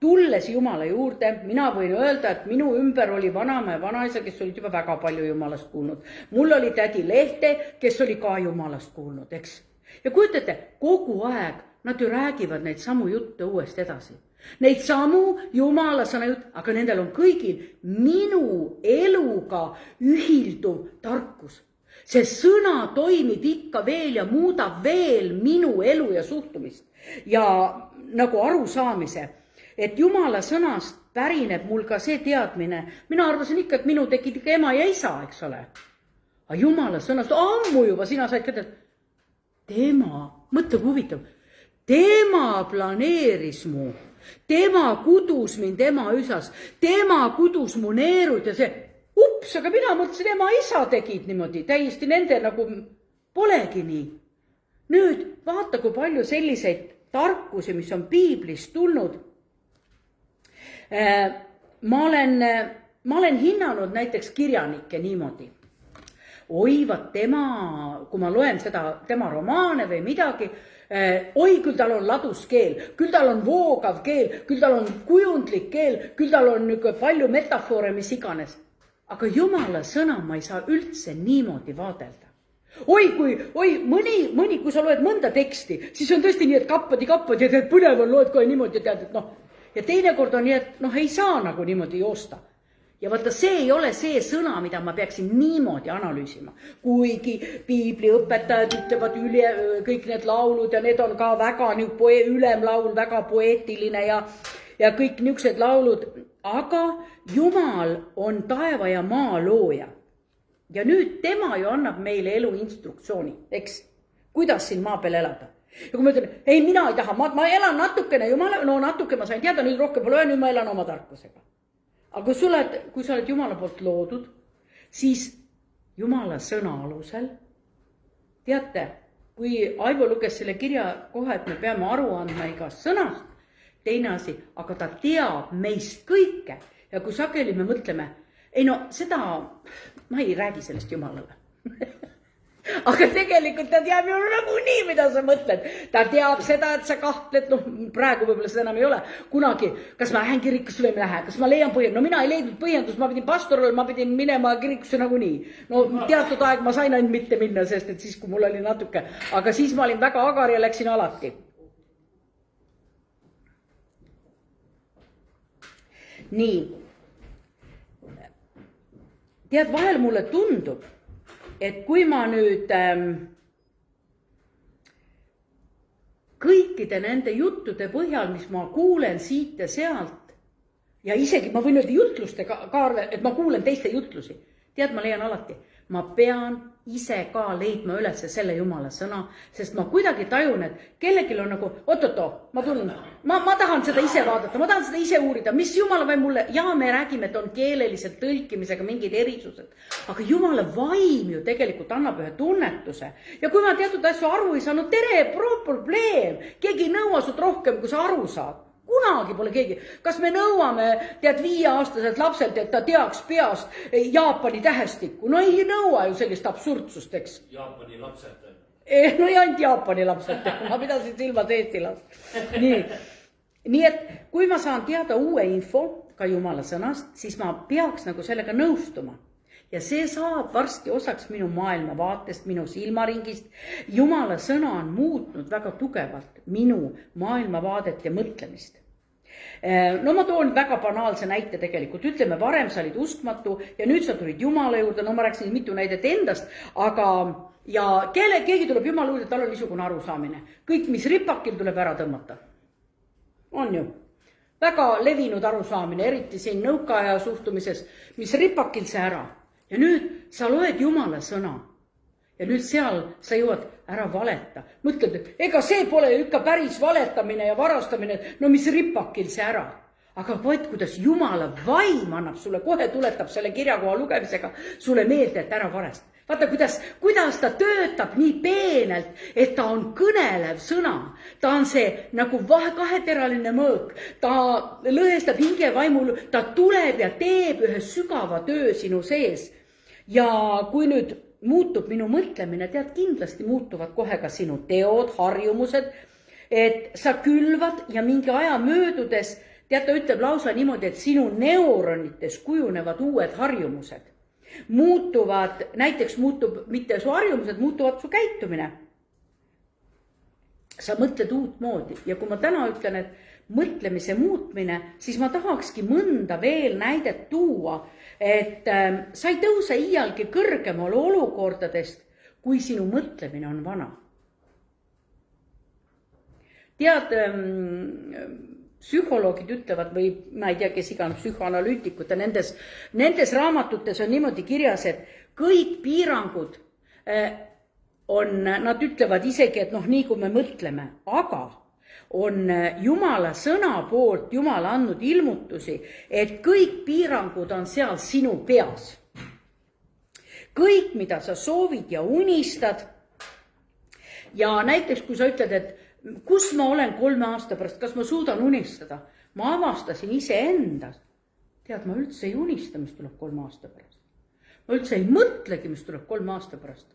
Tulles Jumala juurde, mina võin öelda, et minu ümber oli vanaema ja vanaisa, kes olid juba väga palju Jumalast kuulnud. Mul oli tädi Lehte, kes oli ka Jumalast kuulnud, eks? Ja kujutate, kogu aeg nad ju räägivad neid samu jutte uuesti edasi. Neid samu Jumala sõna jutt, aga nendel on kõigil minu eluga ühilduv tarkus. See sõna toimib ikka veel ja muudab veel minu elu ja suhtumist. Ja nagu arusaamise, et Jumala sõnast pärineb mul ka see teadmine. Mina arvasin ikka, et minu tekid ikka ema ja isa, eks ole. Aga Jumala sõnast ammu juba sina said ka teada, tema, mõtle kui huvitav, tema planeeris mu, tema kudus mind ema üsas, tema kudus mu neerud ja see, ups, aga mina mõtlesin, ema isa tegid niimoodi, täiesti nende nagu polegi nii. Nüüd vaata, kui palju selliseid tarkusi, mis on piiblist tulnud. Ma olen hinnanud näiteks kirjanikke niimoodi. Oi, vaat tema, kui ma loen seda, tema romaane või midagi, oi, küll tal on ladus keel, küll tal on voogav keel, küll tal on kujundlik keel, küll tal on palju metafoore, mis iganes. Aga Jumala sõna ma ei saa üldse niimoodi vaadelda. Oi, mõni, kui sa loed mõnda teksti, siis on tõesti nii, et kappad ja tead, põnev on, loed kohe niimoodi ja tead, et ja teinekord on nii, et ei saa nagu niimoodi joosta. Ja vaata, see ei ole see sõna, mida ma peaksin niimoodi analüüsima. Kuigi piibliõpetajad ütlevad kõik need laulud ja need on ka väga ülemlaul, väga poeetiline ja kõik niisugused laulud. Aga Jumal on taeva ja maa looja. Ja nüüd tema ju annab meile elu instruktsiooni, eks? Kuidas siin maa peal elada? ja kui ma ütlen, ei, mina ei taha, ma elan natukene, natuke ma sain teada, nüüd rohkem pole, nüüd ma elan oma tarkusega. Aga kui sa oled Jumala poolt loodud, siis Jumala sõna alusel, teate, kui Aivo luges selle kirja kohe, et me peame aru andma igast sõnast, teine asi, aga ta teab meist kõike ja kui sageli me mõtleme, ei no seda, ma ei räägi sellest Jumalale. Aga tegelikult ta teab ju nagu nii, mida sa mõtled. Ta teab seda, et sa kahtled, praegu võib-olla seda enam ei ole. Kunagi, kas ma lähen kirikusse või ei lähe, kas ma leian põhjendus? No mina ei leidnud põhjendust, ma pidin pastoril, ma pidin minema kirikusse nagu nii. No teatud aeg ma sain ainult mitte minna, sest et siis, kui mul oli natuke, aga siis ma olin väga agar ja läksin alati. Nii. Tead, vahel mulle tundub, et kui ma nüüd kõikide nende juttude põhjal, mis ma kuulen siit ja sealt ja isegi ma võin öelda jutluste kaarve, et ma kuulen teiste jutlusi. Tead, ma leian alati, ma pean ise ka leidma üles selle Jumala sõna, sest ma kuidagi tajun, et kellelgi on nagu, ma tahan seda ise vaadata, ma tahan seda ise uurida, mis Jumala vaim mulle, ja me räägime, et on keeleliselt tõlkimisega mingid erisused, aga Jumala vaim ju tegelikult annab ühe tunnetuse ja kui ma teatud asju aru ei saanud, tere, probleem, keegi ei nõua sut rohkem, kui sa aru saad. Kunagi pole keegi. Kas me nõuame, tead, 5-aastaselt lapselt, et ta teaks peast Jaapani tähestikku? No ei nõua ju sellist absurdsust, eks. Jaapani lapsed. No ei ainult Jaapani lapsed. Ma pidasin silmas Eesti last. Nii et kui ma saan teada uue info ka Jumala sõnast, siis ma peaks nagu sellega nõustuma. Ja see saab varsti osaks minu maailmavaatest, minu silmaringist. Jumala sõna on muutnud väga tugevalt minu maailmavaadet ja mõtlemist. No ma toon väga banaalse näite tegelikult. Ütleme, varem sa olid uskmatu ja nüüd sa tulid Jumala juurde. No ma rääksin mitu näidet endast, aga ja keegi tuleb Jumala juurde, tal on niisugune arusaamine. Kõik, mis ripakil tuleb ära tõmmata. On ju. Väga levinud arusaamine, eriti siin nõukaaja suhtumises, mis ripakil see ära. Ja nüüd sa loed Jumala sõna ja nüüd seal sa jõuad ära valeta. Mõtled, et ega see pole ikka päris valetamine ja varastamine, no mis ripakil see ära. Aga võid, kuidas Jumala vaim annab sulle, kohe tuletab selle kirjakoha lugemisega sulle meelde, et ära varest. Vaata, kuidas ta töötab nii peenelt, et ta on kõnelev sõna. Ta on see nagu kaheteraline mõõk. Ta lõhestab hinge vaimul, ta tuleb ja teeb ühe sügava töö sinu sees. Ja kui nüüd muutub minu mõtlemine, tead, kindlasti muutuvad kohe ka sinu teod, harjumused, et sa külvad ja mingi aja möödudes, tead, ta ütleb lausa niimoodi, et sinu neuronites kujunevad uued harjumused. Näiteks muutub mitte su harjumused, muutuvad su käitumine. Sa mõtled uut moodi ja kui ma täna ütlen, et mõtlemise muutmine, siis ma tahakski mõnda veel näidet tuua, et sa ei tõuse iialgi kõrgemale olukordadest, kui sinu mõtlemine on vana. Tead, psühholoogid ütlevad või ma ei tea, kes igan psühhoanalüütikud ja nendes raamatutes on niimoodi kirjas, et kõik piirangud nad ütlevad isegi, et nii kui me mõtleme, aga on Jumala sõna poolt Jumal andnud ilmutusi, et kõik piirangud on seal sinu peas. Kõik, mida sa soovid ja unistad. Ja näiteks, kui sa ütled, et kus ma olen 3 aasta pärast, kas ma suudan unistada? Ma avastasin ise endast. Tead, ma üldse ei unista, mis tuleb 3 aasta pärast. Ma üldse ei mõtlegi, mis tuleb 3 aasta pärast.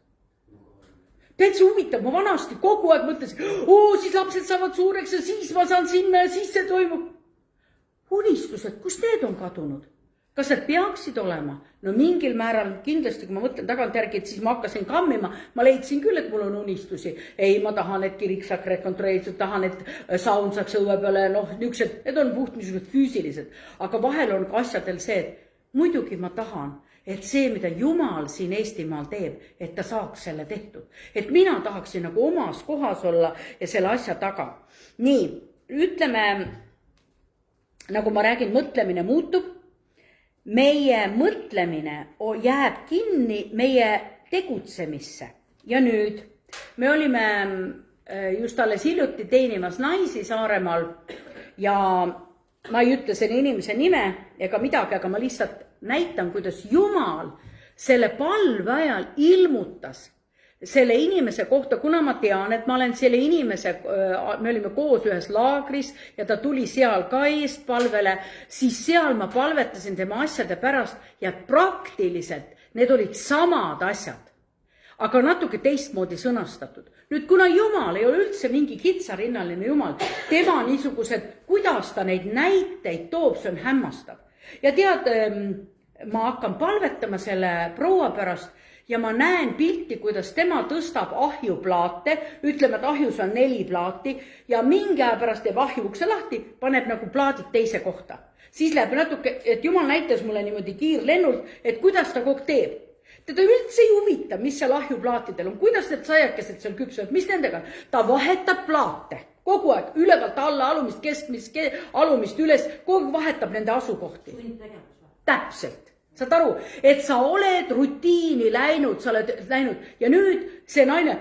Tead, see huvitav, ma vanasti kogu aeg mõtlesin, siis lapsed saavad suureks ja siis ma saan sinna ja siis see toimub. Unistused, kus need on kadunud? Kas need peaksid olema? No mingil määral kindlasti, kui ma mõtlen tagantjärgi, et siis ma hakkasin kammima, ma leidsin küll, et mul on unistusi. Ei, ma tahan, et kirik saaks rekontrollitud, tahan, et saun saaks õue peale, need on puht niisugused füüsilised. Aga vahel on ka asjadel see, et muidugi ma tahan, et see, mida Jumal siin Eestimaal teeb, et ta saaks selle tehtud. Et mina tahaksin nagu omas kohas olla ja selle asja taga. Nii, ütleme, nagu ma räägin, mõtlemine muutub. Meie mõtlemine jääb kinni meie tegutsemisse. Ja nüüd me olime just alles hiljuti teenimas naisi Saaremaal ja ma ei ütle selle inimese nime ega midagi, aga ma lihtsalt näitan, kuidas Jumal selle palve ajal ilmutas selle inimese kohta, kuna ma tean, et ma olen selle inimese, me olime koos ühes laagris ja ta tuli seal ka eest palvele, siis seal ma palvetasin tema asjade pärast ja praktiliselt need olid samad asjad, aga natuke teistmoodi sõnastatud. Nüüd, kuna Jumal ei ole üldse mingi kitsarinnaline Jumal, tema niisugused, kuidas ta neid näiteid toob, see on hämmastav. Ja tead, ma hakkan palvetama selle proua pärast ja ma näen pilti, kuidas tema tõstab ahjuplaate, ütleme, et ahjus on 4 plaati ja mingi aja pärast teeb ahju ukse lahti, paneb nagu plaadid teise kohta. Siis läheb natuke, et Jumal näitas mulle niimoodi kiirlennult, et kuidas ta kogu teeb. Teda üldse ei huvita, mis seal ahjuplaatidel on, kuidas need sajakesed seal küpsuvad, mis nendega on. Ta vahetab plaate kogu aeg, ülevalt alla, alumist, keskmist, alumist üles, kogu aeg vahetab nende asukohti. Täpselt. Saad aru, et sa oled rutiini läinud, sa oled läinud ja nüüd see naine,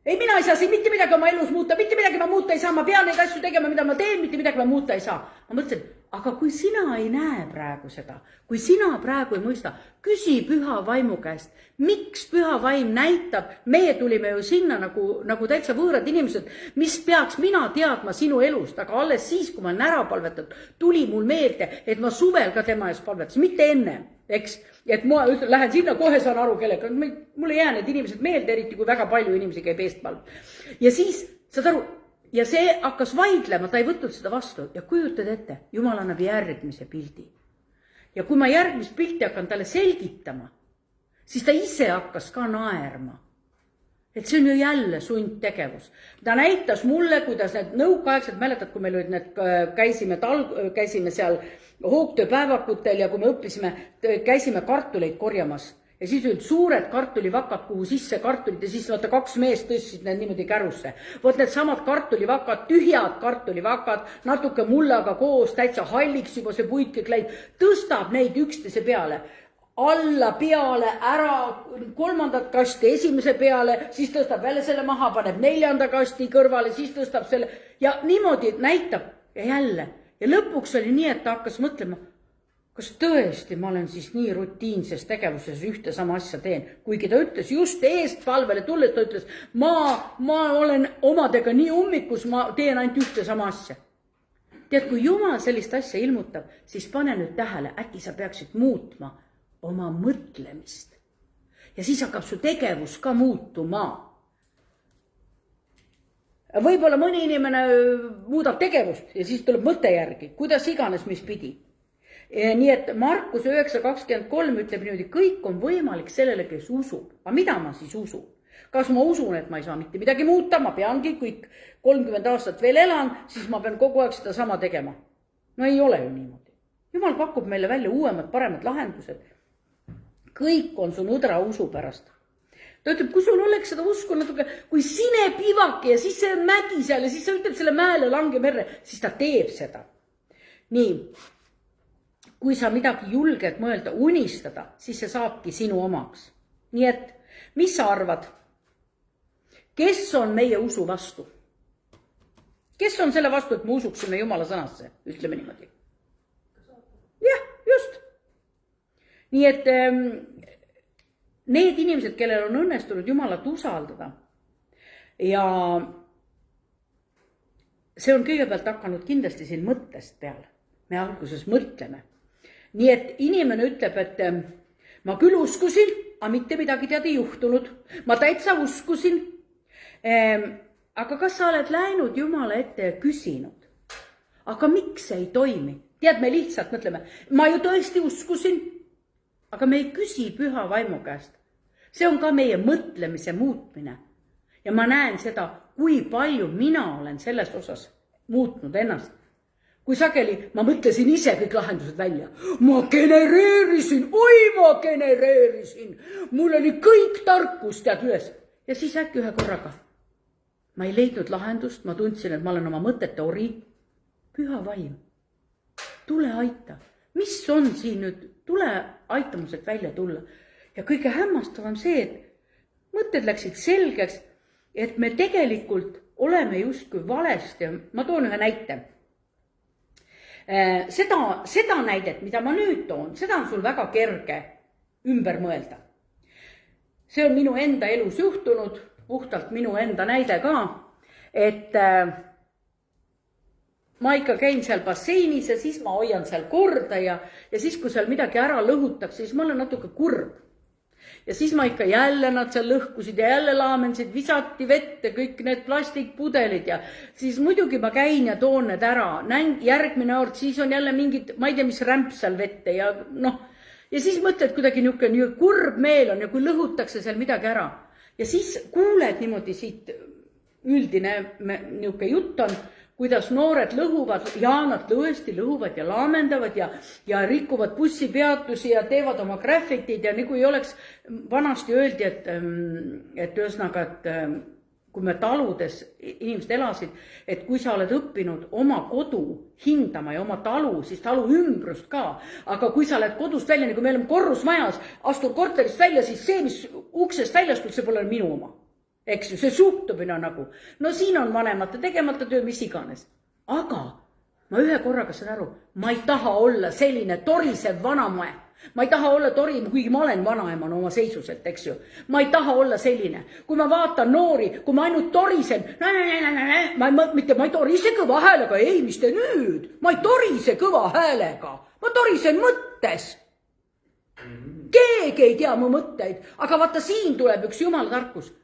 ei, mina ei saa siin mitte midagi oma elus muuta, mitte midagi ma muuta ei saa, ma pean neid asju tegema, mida ma teen, mitte midagi ma muuta ei saa. Ma mõtlesin, aga kui sina ei näe praegu seda, kui sina praegu ei mõista, küsi püha vaimu käest, miks püha vaim näitab, meie tulime ju sinna nagu täitsa võõrad inimesed, mis peaks mina teadma sinu elust, aga alles siis, kui ma olen ära palvetatud, tuli mul meelde, et ma suvel ka tema ees palvetasin, mitte enne. Eks, et ma lähen sinna, kohe saan aru kellega, mulle jää need inimesed meelde, eriti kui väga palju inimesi käib eestpalv. Ja siis, saad aru, ja see hakkas vaidlema, ta ei võtnud seda vastu ja kujutad ette, Jumal annab järgmise pildi. Ja kui ma järgmist pilti hakkan talle selgitama, siis ta ise hakkas ka naerma. Et see on ju jälle sundtegevus. Ta näitas mulle, kuidas need nõukaaegsed, mäletad, kui meil olid need, käisime seal hoogtööpäevakutel ja kui me õppisime, käisime kartuleid korjamas. Ja siis olid suured kartulivakad, kuhu sisse kartulid ja siis vaata 2 meest tõstsid need niimoodi kärusse. Vot need samad kartulivakad, tühjad kartulivakad, natuke mullaga koos, täitsa halliks juba see puit kõik läid, tõstab neid üksteise peale. Alla peale, ära 3. kasti esimese peale, siis tõstab jälle selle maha, paneb 4. kasti kõrvale, siis tõstab selle ja niimoodi näitab ja jälle. Ja lõpuks oli nii, et ta hakkas mõtlema, kas tõesti ma olen siis nii rutiinses tegevuses ühte sama asja teen. Kuigi ta ütles just eest palvele tulles, ta ütles, ma olen omadega nii ummikus, ma teen ainult ühte sama asja. Tead, kui Jumal sellist asja ilmutab, siis pane nüüd tähele, äkki sa peaksid muutma oma mõtlemist. Ja siis hakkab su tegevus ka muutuma. Võib-olla mõni inimene muudab tegevust ja siis tuleb mõtte järgi, kuidas iganes, mis pidi. Nii et Markus 9.23 ütleb niimoodi, kõik on võimalik sellele, kes usub. Aga mida ma siis usun? Kas ma usun, et ma ei saa mitte midagi muuta, ma peangi kõik 30 aastat veel elan, siis ma pean kogu aeg seda sama tegema. No ei ole ju niimoodi. Jumal pakub meile välja uuemad, paremad lahendused. Kõik on su nõdra usu pärast. Ta ütleb, kui sul oleks seda usku natuke, kui sine pivake ja siis see mägi seal ja siis sa ütleb selle mäele lange merre, siis ta teeb seda. Nii, kui sa midagi julged mõelda, unistada, siis see saabki sinu omaks. Nii et, mis sa arvad? Kes on meie usu vastu? Kes on selle vastu, et me usuksime Jumala sõnasse? Ütleme niimoodi. Jah, just. Nii et need inimesed, kellel on õnnestunud Jumalat usaldada ja see on kõigepealt hakanud kindlasti siin mõttest peal. Me alguses mõtleme. Nii et inimene ütleb, et ma küll uskusin, aga mitte midagi tead ei juhtunud. Ma täitsa uskusin. Aga kas sa oled läinud Jumala ette ja küsinud? Aga miks see ei toimi? Tead, me lihtsalt mõtleme, ma ju tõesti uskusin. Aga me ei küsi püha vaimu käest. See on ka meie mõtlemise muutmine. Ja ma näen seda, kui palju mina olen selles osas muutnud ennast. Kui sageli ma mõtlesin ise kõik lahendused välja. Ma genereerisin. Mul oli kõik tarkus tead üles. Ja siis äkki ühe korraga. Ma ei leidnud lahendust, ma tundsin, et ma olen oma mõtete ori. Püha vaim. Tule aita. Mis on siin nüüd? Tule aitamused välja tulla. Ja kõige hämmastavam see, et mõtted läksid selgeks, et me tegelikult oleme justkui valesti. Ma toon ühe näite. Seda näidet, mida ma nüüd toon, seda on sul väga kerge ümber mõelda. See on minu enda elus juhtunud, puhtalt minu enda näide ka, et ma ikka käin seal basseinis ja siis ma hoian seal korda ja siis, kui seal midagi ära lõhutakse, siis ma olen natuke kurb. Ja siis ma ikka jälle nad seal lõhkusid ja jälle laamensid, visati vette kõik need plastikpudelid ja siis muidugi ma käin ja toon need ära. Näin järgmine kord, siis on jälle mingid, ma ei tea, mis rämp seal vette ja noh. Ja siis mõtled kuidagi niisugune kurb meel on ja kui lõhutakse seal midagi ära. Ja siis kuuled niimoodi siit üldine niisugune jutt on, kuidas noored lõhuvad ja nad tõesti lõhuvad ja laamendavad ja rikuvad bussipeatusi ja teevad oma graffitid ja nagu ei oleks vanasti öeldi, et ühesõnaga, et kui me taludes inimesed elasid, et kui sa oled õppinud oma kodu hindama ja oma talu, siis talu ümbrust ka. Aga kui sa oled kodust välja, nagu me oleme korrusmajas, astud korterist välja, siis see, mis uksest väljastud, see pole minu oma. Eks ju, see suhtumine nagu. No siin on vanemate tegemata töö, mis iganes. Aga ma ühe korraga saan aru, ma ei taha olla selline torisev vanamoe. Ma ei taha olla tori, kuigi ma olen vanaeman oma seisuselt, eks ju. Ma ei taha olla selline. Kui ma vaatan noori, kui ma ainult torisen, ma ei torise kõva häälega, ei, mis te nüüd? Ma ei torise kõva häälega. Ma torisen mõttes. Keegi ei tea mu mõtteid, aga vaata siin tuleb üks jumala tarkus.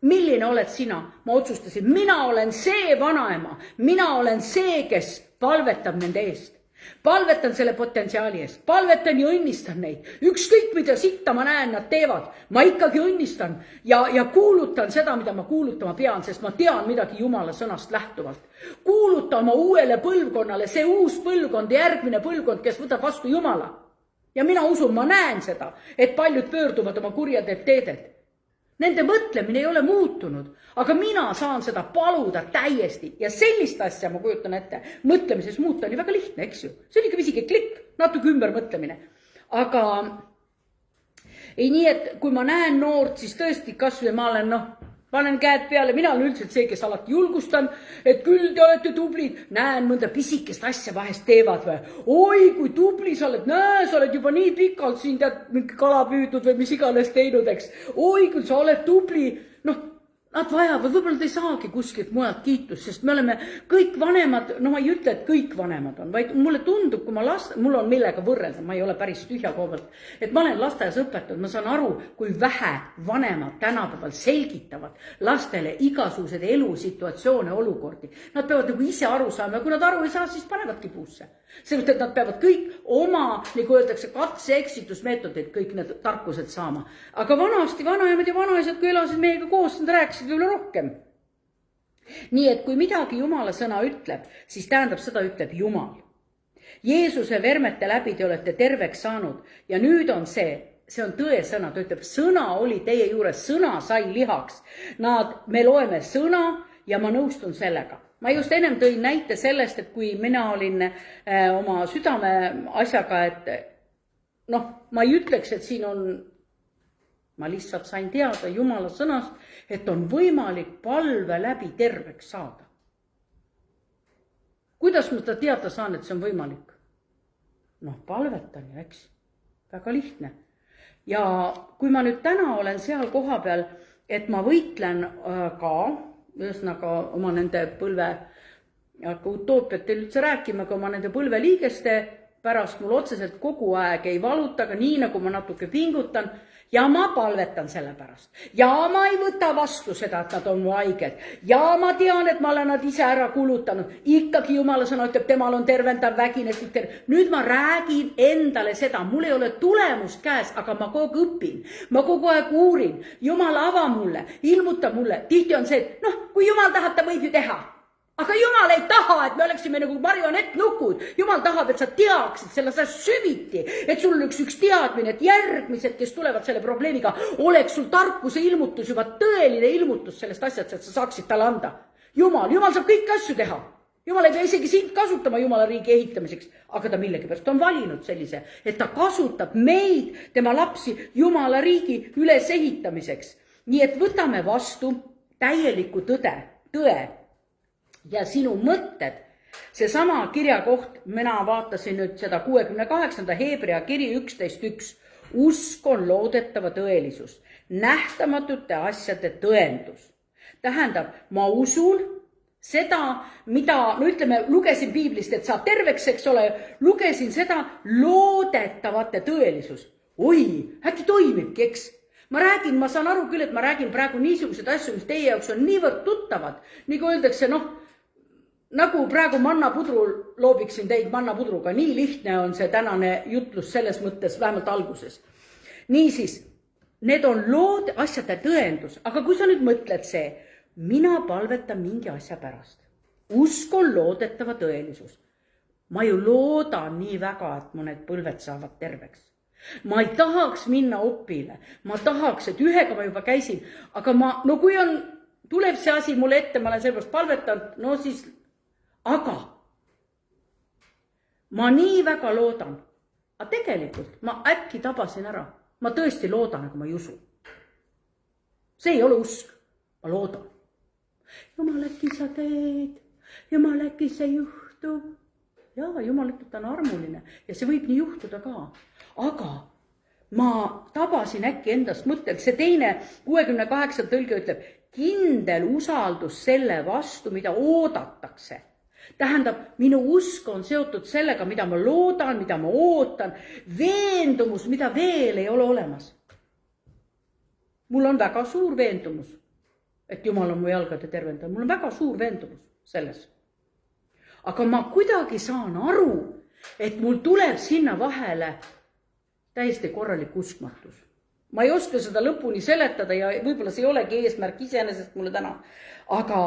Milline oled sina? Ma otsustasin, mina olen see vanaema, mina olen see, kes palvetab nende eest. Palvetan selle potentsiaali eest, palvetan ja õnnistan neid. Ükskõik mida sitta ma näen, nad teevad. Ma ikkagi õnnistan ja kuulutan seda, mida ma kuulutama pean, sest ma tean midagi Jumala sõnast lähtuvalt. Kuuluta oma uuele põlvkonnale, see uus põlvkond, järgmine põlvkond, kes võtab vastu Jumala. Ja mina usun, ma näen seda, et paljud pöörduvad oma kurjadelt teedelt. Nende mõtlemine ei ole muutunud, aga mina saan seda paluda täiesti ja sellist asja ma kujutan ette. Mõtlemises muuta oli väga lihtne, eks ju. See oli ikka visike klikk, natuke ümber mõtlemine. Aga ei nii, et kui ma näen noort, siis tõesti kasvõi ma olen, panen käed peale, mina olen üldiselt see, kes alati julgustan, et küll te olete tublid, näen mõnda pisikest asja vahest teevad või. Oi, kui tubli sa oled, sa oled juba nii pikalt siin tead mingi kala püüdnud või mis iganes teinud, eks. Oi, kui sa oled tubli, nad vajavad, võib-olla te ei saagi kuskilt mujalt kiitust, sest me oleme kõik vanemad, ma ei ütle, et kõik vanemad on, vaid mulle tundub, kui mul on millega võrrelda, ma ei ole päris tühja koobalt, et ma olen lasteaias õpetanud, ma saan aru, kui vähe vanemad tänapäeval selgitavad lastele igasugused elusituatsioone, olukordi. Nad peavad nagu ise aru saama ja kui nad aru ei saa, siis panevadki puusse. Sellest, et nad peavad kõik oma, nagu öeldakse, katse-eksitusmeetodid, kõik need tarkused saama. Aga vanasti vanaemad ja vanaisad, kui elasid meiega koos, nad rääkisid üle rohkem. Nii et kui midagi Jumala sõna ütleb, siis tähendab seda ütleb Jumal. Jeesuse vermete läbi te olete terveks saanud ja nüüd on see on tõe sõna, ta ütleb, sõna oli teie juures, sõna sai lihaks. Me loeme sõna ja ma nõustun sellega. Ma just ennem tõin näite sellest, et kui mina olin oma südame asjaga, et ma ei ütleks, et siin on, ma lihtsalt sain teada Jumala sõnast, et on võimalik palve läbi terveks saada. Kuidas ma seda teada saan, et see on võimalik? Palvetan ju, eks. Väga lihtne. Ja kui ma nüüd täna olen seal koha peal, et ma võitlen ka, ühesõnaga oma nende põlve, aga utoopiat teil üldse rääkima, aga oma nende põlveliigeste pärast mul otseselt kogu aeg ei valuta, aga nii nagu ma natuke pingutan ja ma palvetan selle pärast. Ja ma ei võta vastu seda, et nad on mu haiged. Ja ma tean, et ma olen nad ise ära kulutanud. Ikkagi Jumala sõna ütleb, temal on tervendav vägine. Nüüd ma räägin endale seda. Mul ei ole tulemust käes, aga ma kogu õpin. Ma kogu aeg uurin. Jumal ava mulle, ilmuta mulle. Tihti on see, et kui Jumal tahab, ta võib ju teha. Aga Jumal ei taha, et me oleksime nagu marionettnukud. Jumal tahab, et sa teaksid selle sa süviti, et sul oleks üks teadmine, et järgmised, kes tulevad selle probleemiga, oleks sul tarkuse ilmutus, juba tõeline ilmutus sellest asjast, et sa saaksid talle anda. Jumal saab kõik asju teha. Jumal ei pea isegi sind kasutama Jumala riigi ehitamiseks, aga ta millegipärast on valinud sellise, et ta kasutab meid, tema lapsi Jumala riigi üles ehitamiseks. Nii et võtame vastu täielikku tõde, tõe ja sinu mõtted. Seesama kirjakoht, mina vaatasin nüüd seda 68. Heebrea kiri 11.1. Usk on loodetava tõelisus, nähtamatute asjade tõendus. Tähendab, ma usun seda, mida, no ütleme, lugesin piiblist, et saab terveks, eks ole, lugesin seda loodetavate tõelisus. Oi, äkki toimibki, eks? Ma räägin, ma saan aru küll, et ma räägin praegu niisugused asju, mis teie jaoks on niivõrd tuttavad, nagu öeldakse, nagu praegu mannapudrul loobiksin teid mannapudruga, nii lihtne on see tänane jutlus selles mõttes, vähemalt alguses. Niisiis, need on asjade tõendus, aga kui sa nüüd mõtled see, mina palvetan mingi asja pärast. Usk on loodetava tõelisus. Ma ju loodan nii väga, et mu need põlved saavad terveks. Ma ei tahaks minna opile. Ma tahaks, et ühega ma juba käisin, aga kui tuleb see asi mulle ette, ma olen sellepärast palvetanud, no siis, aga ma nii väga loodan. Aga tegelikult ma äkki tabasin ära. Ma tõesti loodan, aga ma ei usu. See ei ole usk. Ma loodan. Jumal, äkki sa teed. Jumal, äkki see juhtub. Jaa, Jumal ütleb, ta on armuline ja see võib nii juhtuda ka. Aga ma tabasin äkki endast mõttelt. See teine 68 tõlge ütleb, kindel usaldus selle vastu, mida oodatakse. Tähendab, minu usk on seotud sellega, mida ma loodan, mida ma ootan, veendumus, mida veel ei ole olemas. Mul on väga suur veendumus, et Jumal on mu jalgade tervendaja. Mul on väga suur veendumus selles. Aga ma kuidagi saan aru, et mul tuleb sinna vahele täiesti korralik uskmatus. Ma ei oska seda lõpuni seletada ja võib-olla see ei olegi eesmärk iseenesest mulle täna. Aga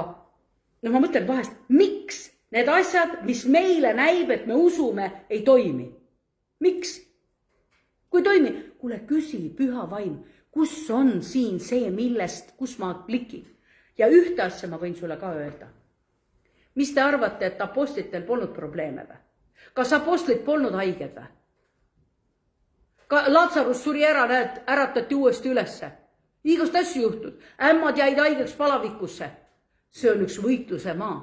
ma mõtlen vahest, miks need asjad, mis meile näib, et me usume, ei toimi? Miks? Kui toimi, kuule küsi, püha vaim, kus on siin see, kus ma klikin? Ja ühte asja ma võin sulle ka öelda. Mis te arvate, et apostlitel polnud probleeme või? Kas apostlid polnud haiged või? Lazarus suri ära, äratati uuesti ülesse. Igast asju juhtud. Ämmad jäid haigeks palavikusse. See on üks võitluse maa.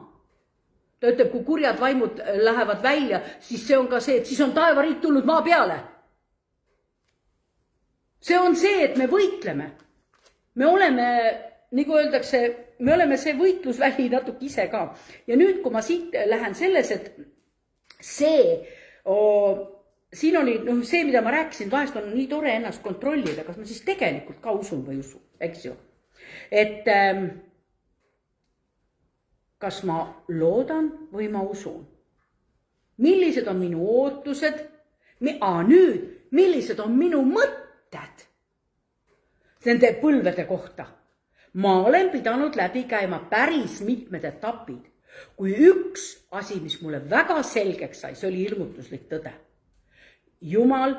Ta ütleb, kui kurjad vaimud lähevad välja, siis see on ka see, et siis on taevariik tulnud maa peale. See on see, et me võitleme. Me oleme, nagu öeldakse, me oleme see võitlusväli natuke ise ka. Ja nüüd, kui ma siit lähen selles, et siin oli see, mida ma rääkisin, vahest on nii tore ennast kontrollida, kas ma siis tegelikult ka usun või usu, eks ju. Et kas ma loodan või ma usun? Millised on minu ootused? Nüüd, millised on minu mõtted nende põlvede kohta? Ma olen pidanud läbi käima päris mitmed etapid. Kui üks asi, mis mulle väga selgeks sai, see oli ilmutuslik tõde. Jumal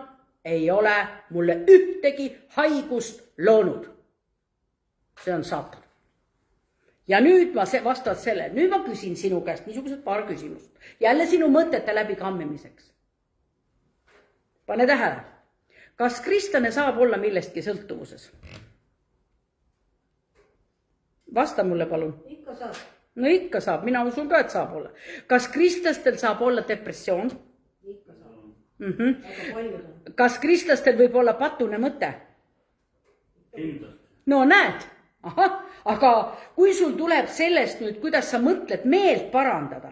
ei ole mulle ühtegi haigust loonud. See on saatan. Ja nüüd ma vastavalt selle, nüüd ma küsin sinu käest niisugused paar küsimust. Jälle sinu mõtete läbi kammimiseks. Pane tähele. Kas kristlane saab olla millestki sõltuvuses? Vasta mulle palun. Ikka saab. No ikka saab, mina usun ka, et saab olla. Kas kristlastel saab olla depressioon? Ikka saab. Aga paljud on. Kas kristlastel võib olla patune mõte? Kindlasti. No näed, aga kui sul tuleb sellest nüüd, kuidas sa mõtled meelt parandada,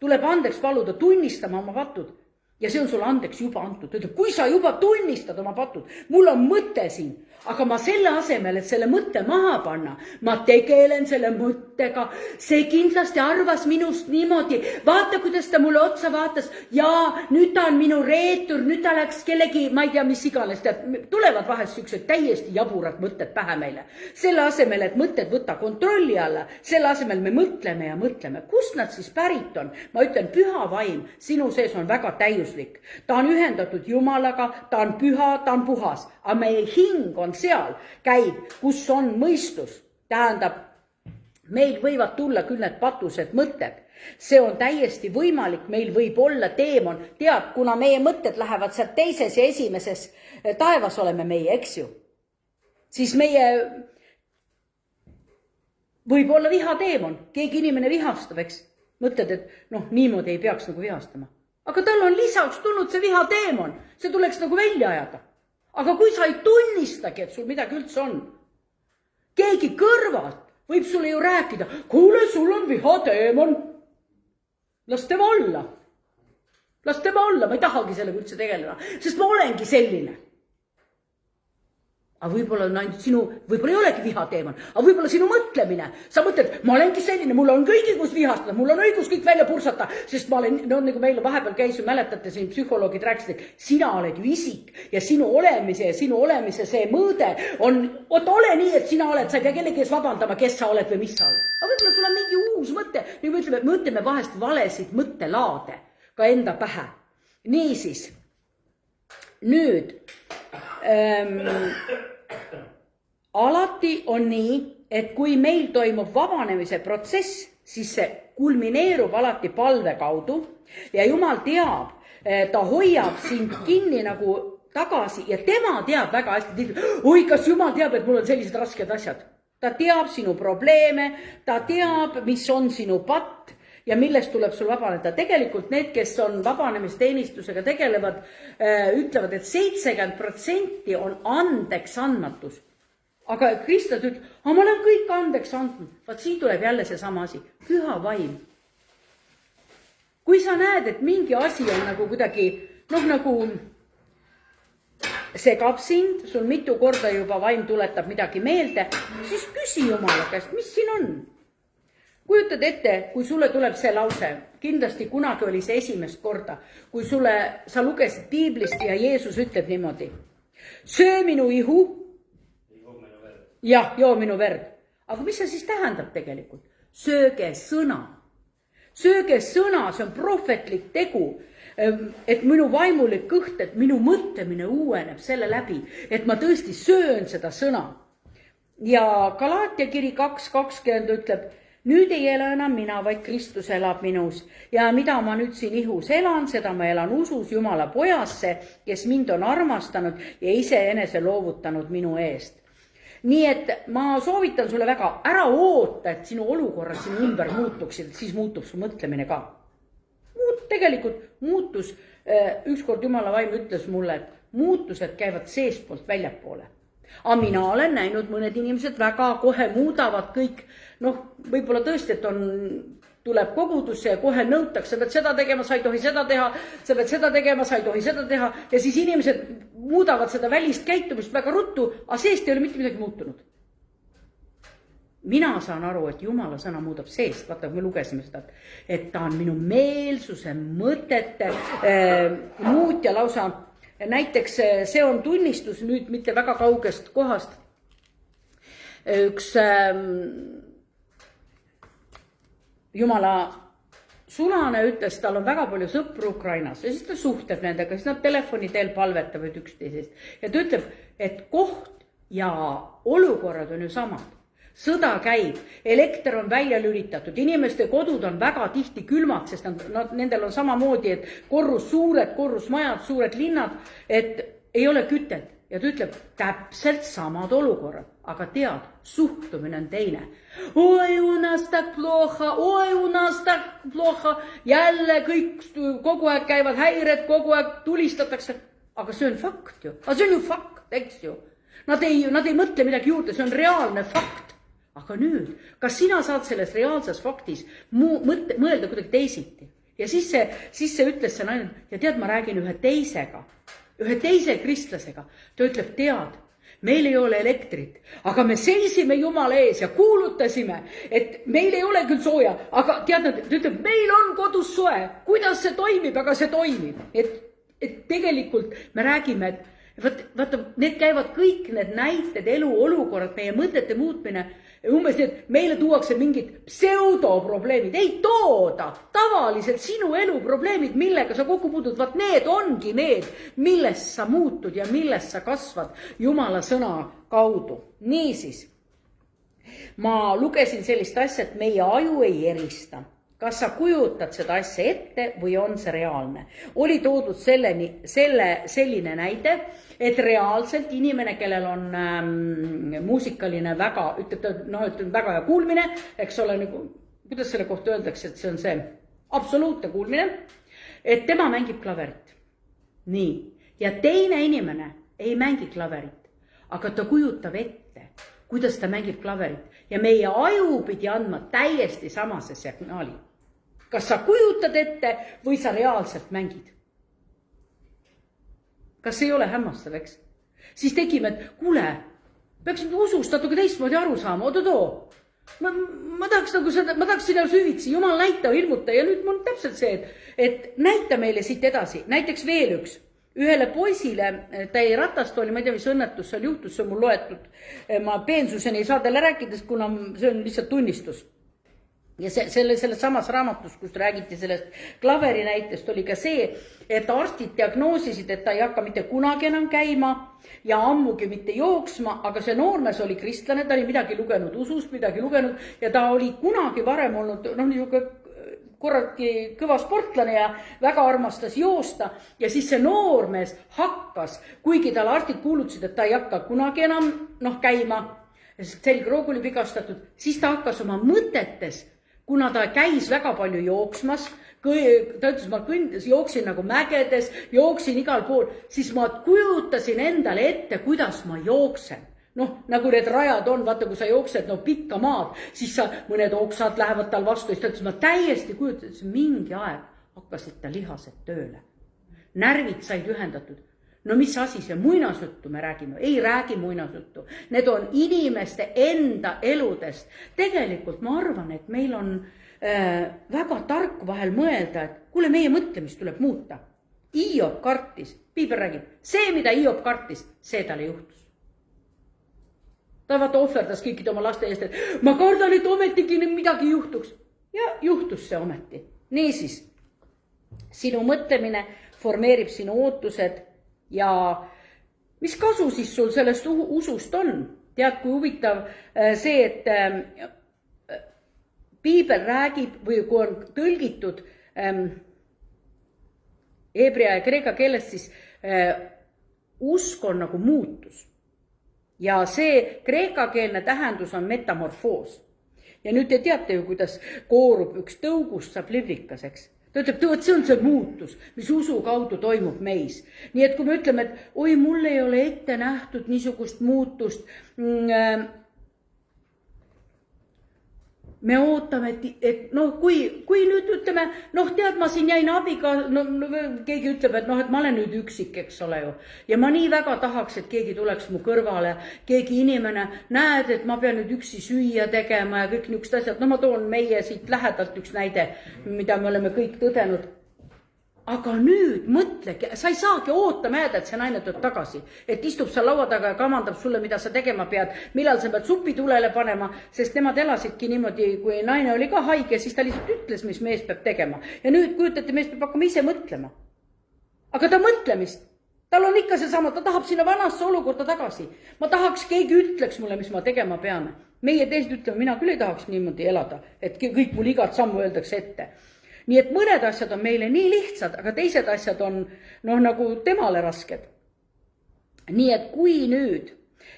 tuleb andeks paluda, tunnistama oma patud ja see on sulle andeks juba antud. Ütleb, kui sa juba tunnistad oma patud, mul on mõte siin, aga ma selle asemel, et selle mõtte maha panna, ma tegelen selle mõttega. See kindlasti arvas minust niimoodi. Vaata, kuidas ta mulle otsa vaatas. Ja nüüd ta on minu reetur, nüüd ta läks kellegi, ma ei tea, mis iganes. Tulevad vahest siuksed täiesti jaburad mõtted pähe meile. Selle asemel, et mõtted võtta kontrolli alla, selle asemel me mõtleme ja mõtleme. Kust nad siis pärit on? Ma ütlen, püha vaim, sinu sees on väga täiuslik. Ta on ühendatud Jumalaga, ta on püha, ta on puhas. Aga meie hing on seal, käib, kus on mõistus. Tähendab, meil võivad tulla küll need patused mõtted. See on täiesti võimalik, meil võib olla teemon. Tead, kuna meie mõtted lähevad sealt teises ja esimeses taevas oleme meie, eks ju. Siis meie võib olla vihateemon, keegi inimene vihastab, eks. Mõtled, et niimoodi ei peaks nagu vihastama. Aga tal on lisaks tulnud see vihateemon, see tuleks nagu välja ajada. Aga kui sa ei tunnistagi, et sul midagi üldse on, keegi kõrvalt võib sulle ju rääkida, kuule, sul on vihateemon. Las tema olla. Las tema olla, ma ei tahagi sellega üldse tegeleda, sest ma olengi selline. Aga võib-olla on ainult võib-olla ei olegi vihateemon, aga võib-olla sinu mõtlemine. Sa mõtled, ma olengi selline, mul on kõik õigus vihastada, mul on õigus kõik välja pursata, sest ma olen, nagu meil vahepeal käis ju, mäletate, siin psühholoogid rääkisid, et sina oled ju isik ja sinu olemise see mõõde on, ole nii, et sina oled, sa ei pea kellegi ees vabandama, kes sa oled või mis sa oled. Aga võib-olla sul on mingi uus mõte, nagu me ütleme vahest valesid mõttelaade ka enda pähe. Niisiis, nüüd alati on nii, et kui meil toimub vabanemise protsess, siis see kulmineerub alati palve kaudu ja Jumal teab, ta hoiab sind kinni nagu tagasi ja tema teab väga hästi, oi, kas Jumal teab, et mul on sellised rasked asjad. Ta teab sinu probleeme, ta teab, mis on sinu patt ja millest tuleb sul vabaneda. Tegelikult need, kes on vabanemisteenistusega tegelevad, ütlevad, et 70% on andeks andmatus. Aga Kristus ütleb, ma olen kõik andeks andnud. Vaat siin tuleb jälle see sama asi. Püha vaim. Kui sa näed, et mingi asi on nagu kuidagi, nagu segab sind, sul mitu korda juba vaim tuletab midagi meelde, siis küsi Jumala käest, mis siin on? Kujutad ette, kui sulle tuleb see lause, kindlasti kunagi oli see esimest korda, kui sa lugesid Piiblist ja Jeesus ütleb niimoodi, söö minu ihu, jah, joo minu verd. Aga mis see siis tähendab tegelikult? Sööge sõna. Sööge sõna, see on prohvetlik tegu, et minu vaimulik kõht, et minu mõtlemine uueneb selle läbi, et ma tõesti söön seda sõna. Ja Galaatia kiri 2:20 ütleb, nüüd ei ela enam mina, vaid Kristus elab minus ja mida ma nüüd siin ihus elan, seda ma elan usus Jumala pojasse, kes mind on armastanud ja iseenese loovutanud minu eest. Nii et ma soovitan sulle väga, ära oota, et sinu olukorrad sinu ümber muutuksid, et siis muutub su mõtlemine ka. Tegelikult muutus, ükskord Jumala vaim ütles mulle, et muutused käivad seespoolt väljapoole. Aga mina olen näinud mõned inimesed väga kohe muudavad kõik, võib-olla tõesti, et tuleb kogudusse ja kohe nõutakse, sa pead seda tegema, sa ei tohi seda teha, sa pead seda tegema, sa ei tohi seda teha ja siis inimesed muudavad seda välist käitumist väga ruttu, aga seest ei ole mitte midagi muutunud. Mina saan aru, et Jumala sõna muudab seest, vaata, me lugesime seda, et ta on minu meelsuse mõtete muutja lausa. Näiteks see on tunnistus nüüd mitte väga kaugest kohast. Üks Jumala sulane ütles, tal on väga palju sõpru Ukrainas ja siis ta suhtleb nendega, siis nad telefoni teel palvetavad üksteisest. Ja ta ütleb, et koht ja olukorrad on ju samad. Sõda käib, elekter on välja lülitatud, inimeste kodud on väga tihti külmad, sest nendel on samamoodi, et suured korrusmajad, suured linnad, et ei ole kütet. Ja ta ütleb, täpselt samad olukorrad, aga tead, suhtumine on teine. Oi, u nas tak ploha, jälle kõik kogu aeg käivad häired, kogu aeg tulistatakse, aga see on fakt ju, aga see on ju fakt, eks ju. Nad ei mõtle midagi juurde, see on reaalne fakt. Aga nüüd, kas sina saad selles reaalses faktis mõelda kuidagi teisiti? Ja siis see ütles see naine, ja tead, ma räägin ühe teise kristlasega. Ta ütleb, tead, meil ei ole elektrit, aga me seisime Jumala ees ja kuulutasime, et meil ei ole küll sooja, aga tead, ta ütleb, meil on kodus soe. Kuidas see toimib, aga see toimib. Et tegelikult me räägime, et vaata, need käivad kõik need näited, elu, olukorrad, meie mõtete muutmine, umbes nii, et meile tuuakse mingid pseudoprobleemid, ei tooda, tavaliselt sinu elu probleemid, millega sa kokku puutud, vaat need ongi need, millest sa muutud ja millest sa kasvad Jumala sõna kaudu. Niisiis, ma lugesin sellist asja, et meie aju ei erista, kas sa kujutad seda asja ette või on see reaalne. Oli toodud selline näide, et reaalselt inimene, kellel on muusikaline väga, ütleb väga hea kuulmine, eks ole, nagu, kuidas selle kohta öeldakse, et see on see absoluutne kuulmine, et tema mängib klaverit. Nii, ja teine inimene ei mängi klaverit, aga ta kujutab ette, kuidas ta mängib klaverit ja meie aju pidi andma täiesti samase signaali. Kas sa kujutad ette või sa reaalselt mängid? Kas ei ole hämmastav, eks? Siis tegime, et kuule, peaks usust natuke teistmoodi aru saama, oot-oot. Ma tahaks nagu seda, ma tahaks sinna süvitsi, jumal näita, ilmuta ja nüüd on täpselt see, et näita meile siit edasi. Näiteks veel üks. Ühele poisile, ta ei ratast oli, ma ei tea, mis õnnetus seal juhtus, see on mul loetud. Ma peensuseni ei saa teile rääkides, kuna see on lihtsalt tunnistus. Ja selles samas raamatus, kus räägiti sellest klaveri näitest, oli ka see, et arstid diagnoosisid, et ta ei hakka mitte kunagi enam käima ja ammugi mitte jooksma, aga see noormees oli kristlane, ta oli midagi lugenud usust, midagi lugenud ja ta oli kunagi varem olnud niisugune korraki kõva sportlane ja väga armastas joosta ja siis see noormees hakkas, kuigi tal arstid kuulutasid, et ta ei hakka kunagi enam käima, selgroog oli vigastatud, siis ta hakkas oma mõtetes, kuna ta käis väga palju jooksmas, ta ütles, ma jooksin nagu mägedes, jooksin igal pool, siis ma kujutasin endale ette, kuidas ma jooksen. Nagu need rajad on, vaata, kui sa jooksed pikka maad, siis mõned oksad lähevad tal vastu, siis ta ütles, ma täiesti kujutasin, mingi aeg hakkasid ta lihased tööle. Närvid said ühendatud. Mis asi see muinasjuttu me räägime? Ei räägi muinasjuttu. Need on inimeste enda eludest. Tegelikult ma arvan, et meil on väga tark vahel mõelda, et kuule, meie mõtlemist tuleb muuta. Hiob kartis, Piibel räägib, see, mida Hiob kartis, see talle juhtus. Ta ohverdas kõikide oma laste eest, et ma kardan, et ometigi midagi juhtuks. Ja juhtus see ometi. Niisiis, sinu mõtlemine formeerib sinu ootused ja mis kasu siis sul sellest usust on? Tead, kui huvitav see, et Piibel räägib või kui on tõlgitud hebrea ja kreeka keeles, siis usk on nagu muutus. Ja see kreekakeelne tähendus on metamorfoos. Ja nüüd te teate ju, kuidas koorub üks tõugust saab librikas, eks? Ta ütleb, et see on see muutus, mis usu kaudu toimub meis. Nii et kui me ütleme, et oi, mul ei ole ette nähtud niisugust muutust, me ootame, et kui nüüd ütleme, tead, ma siin jäin abiga, keegi ütleb, et ma olen nüüd üksik, eks ole ju. Ja ma nii väga tahaks, et keegi tuleks mu kõrvale, keegi inimene, näed, et ma pean nüüd üksi süüa tegema ja kõik niisugused asjad. Ma toon meie siit lähedalt üks näide, mida me oleme kõik tõdenud. Aga nüüd mõtlegi, sa ei saagi ootama jääda, et see naine tuleb tagasi. Et istub seal laua taga ja kamandab sulle, mida sa tegema pead, millal sa pead supi tulele panema, sest nemad elasidki niimoodi, kui naine oli ka haige, siis ta lihtsalt ütles, mis mees peab tegema. Ja nüüd kujutati, mees peab hakkama ise mõtlema. Aga ta mõtlemist, tal on ikka see sama, ta tahab sinna vanasse olukorda tagasi. Ma tahaks, keegi ütleks mulle, mis ma tegema peame. Meie teised ütleme, mina küll ei tahaks niimoodi elada, et kõik mul igat sammu öeldakse ette. Nii et mõned asjad on meile nii lihtsad, aga teised asjad on nagu temale rasked. Nii et kui nüüd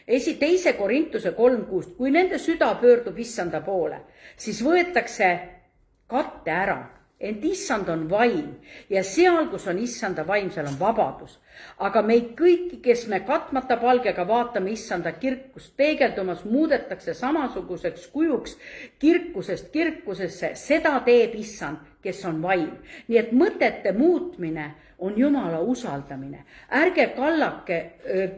2. Korintuse 3:6, kui nende süda pöördub issanda poole, siis võetakse katte ära. Ent issand on vaim ja seal, kus on issanda vaim, seal on vabadus. Aga meid kõiki, kes me katmata palgega vaatame issanda kirkust peegeldumas, muudetakse samasuguseks kujuks kirkusest kirkusesse, seda teeb issand, kes on vaim. Nii et mõtete muutmine on Jumala usaldamine. Ärge kallake,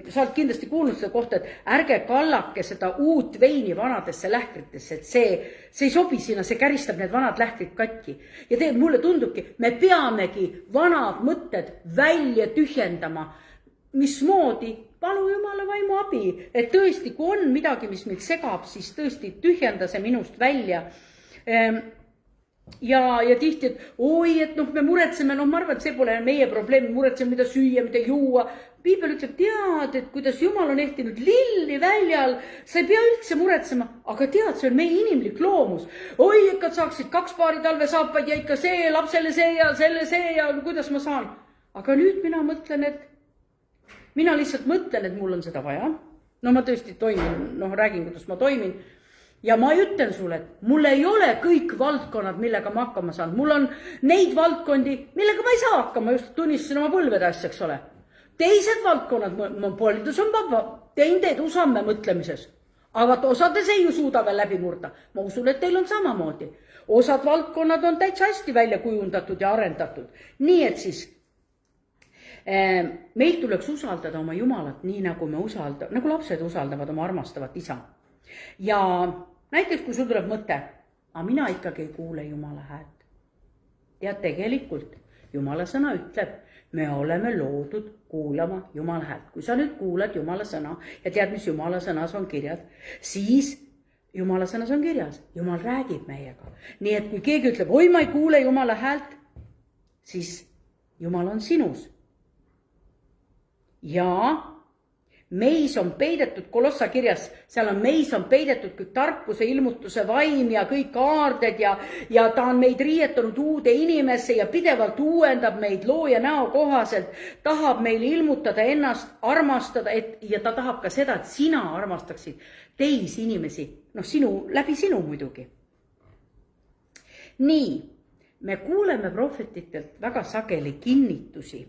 sa oled kindlasti kuulnud seda kohta, et ärge kallake seda uut veini vanadesse lähkritesse, et see ei sobi sinna, see käristab need vanad lähkrid katki. Ja mulle tundubki, me peamegi vanad mõtted välja tühjendama. Mismoodi? Palu Jumala vaimu abi, et tõesti, kui on midagi, mis meid segab, siis tõesti tühjenda see minust välja. ja tihti, et oi, et noh, me muretseme, noh, ma arvan, et see pole meie probleem, muretseme, mida süüa, mida juua. Piibel ütleb, tead, et kuidas Jumal on ehtinud lilli väljal, sa ei pea üldse muretsema, aga tead, see on meie inimlik loomus. Oi, ikka saaksid 2 paari talvesaapaid ja ikka see, lapsele see ja selle see ja kuidas ma saan. Aga nüüd mina lihtsalt mõtlen, et mul on seda vaja. No ma tõesti toimin, räägin, kuidas ma toimin. Ja ma ütlen sulle, et mul ei ole kõik valdkonnad, millega ma hakkama saan. Mul on neid valdkondi, millega ma ei saa hakkama, just tunnistasin oma põlvede asjaks ole. Teised valdkonnad, poliitus on vaba, tein teed usamme mõtlemises. Aga osades ei ju suuda veel läbi murda. Ma usun, et teil on samamoodi. Osad valdkonnad on täitsa hästi välja kujundatud ja arendatud. Nii et siis meil tuleks usaldada oma Jumalat nii, nagu nagu lapsed usaldavad oma armastavat isa. Ja näiteks, kui sul tuleb mõte, aga mina ikkagi ei kuule Jumala häält. Ja tegelikult Jumala sõna ütleb, me oleme loodud kuulama Jumala häält. Kui sa nüüd kuulad Jumala sõna ja tead, mis Jumala sõnas on kirjad, siis Jumala sõnas on kirjas. Jumal räägib meiega. Nii et kui keegi ütleb, oi, ma ei kuule Jumala häält, siis Jumal on sinus. Ja meis on peidetud, Kolossa kirjas, seal on meis on peidetud kõik tarkuse, ilmutuse vaim ja kõik kaarded ja ta on meid riietanud uude inimesse ja pidevalt uuendab meid looja näo kohaselt, tahab meile ilmutada ennast, armastada ja ta tahab ka seda, et sina armastaksid teisi inimesi, läbi sinu muidugi. Nii, me kuuleme prohvetitelt väga sageli kinnitusi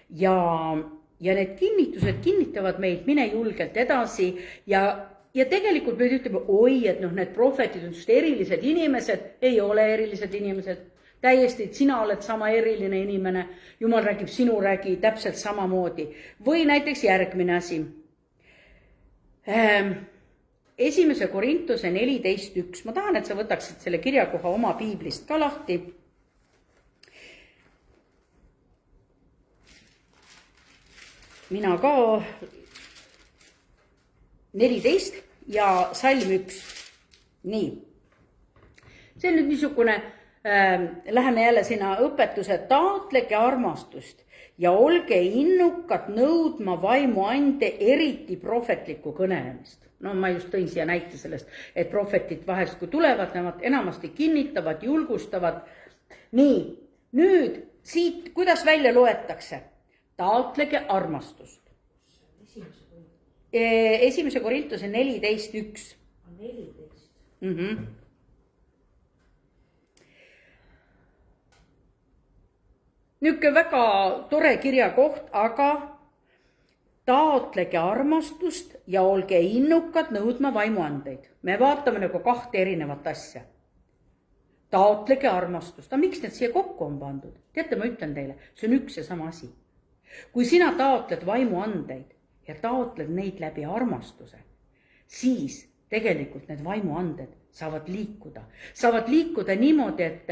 ja need kinnitused kinnitavad meid, mine julgelt edasi ja tegelikult meid ütleme, oi, et need prohvetid on just erilised inimesed, ei ole erilised inimesed, täiesti, et sina oled sama eriline inimene, Jumal räägib, sinu räägi täpselt samamoodi. Või näiteks järgmine asi. 1. Korintuse 14.1, ma tahan, et sa võtaksid selle kirjakoha oma piiblist ka lahti. Mina ka 14 ja salm 1. Nii. See on nüüd niisugune, läheme jälle sinna õpetuse, taotlege armastust ja olge innukad nõudma vaimuande, eriti prohvetlikku kõnelemist. Ma just tõin siia näite sellest, et prohvetid vahest, kui tulevad, nemad enamasti kinnitavad, julgustavad. Nii, nüüd siit, kuidas välja loetakse? Taotlege armastust. 1. Korintuse 14.1. 14. Niisugune väga tore kirjakoht, aga taotlege armastust ja olge innukad nõudma vaimuandeid. Me vaatame nagu 2 erinevat asja. Taotlege armastust. Aga miks need siia kokku on pandud? Teate, ma ütlen teile, see on üks ja sama asi. Kui sina taotled vaimuandeid ja taotled neid läbi armastuse, siis tegelikult need vaimuanded saavad liikuda. Saavad liikuda niimoodi, et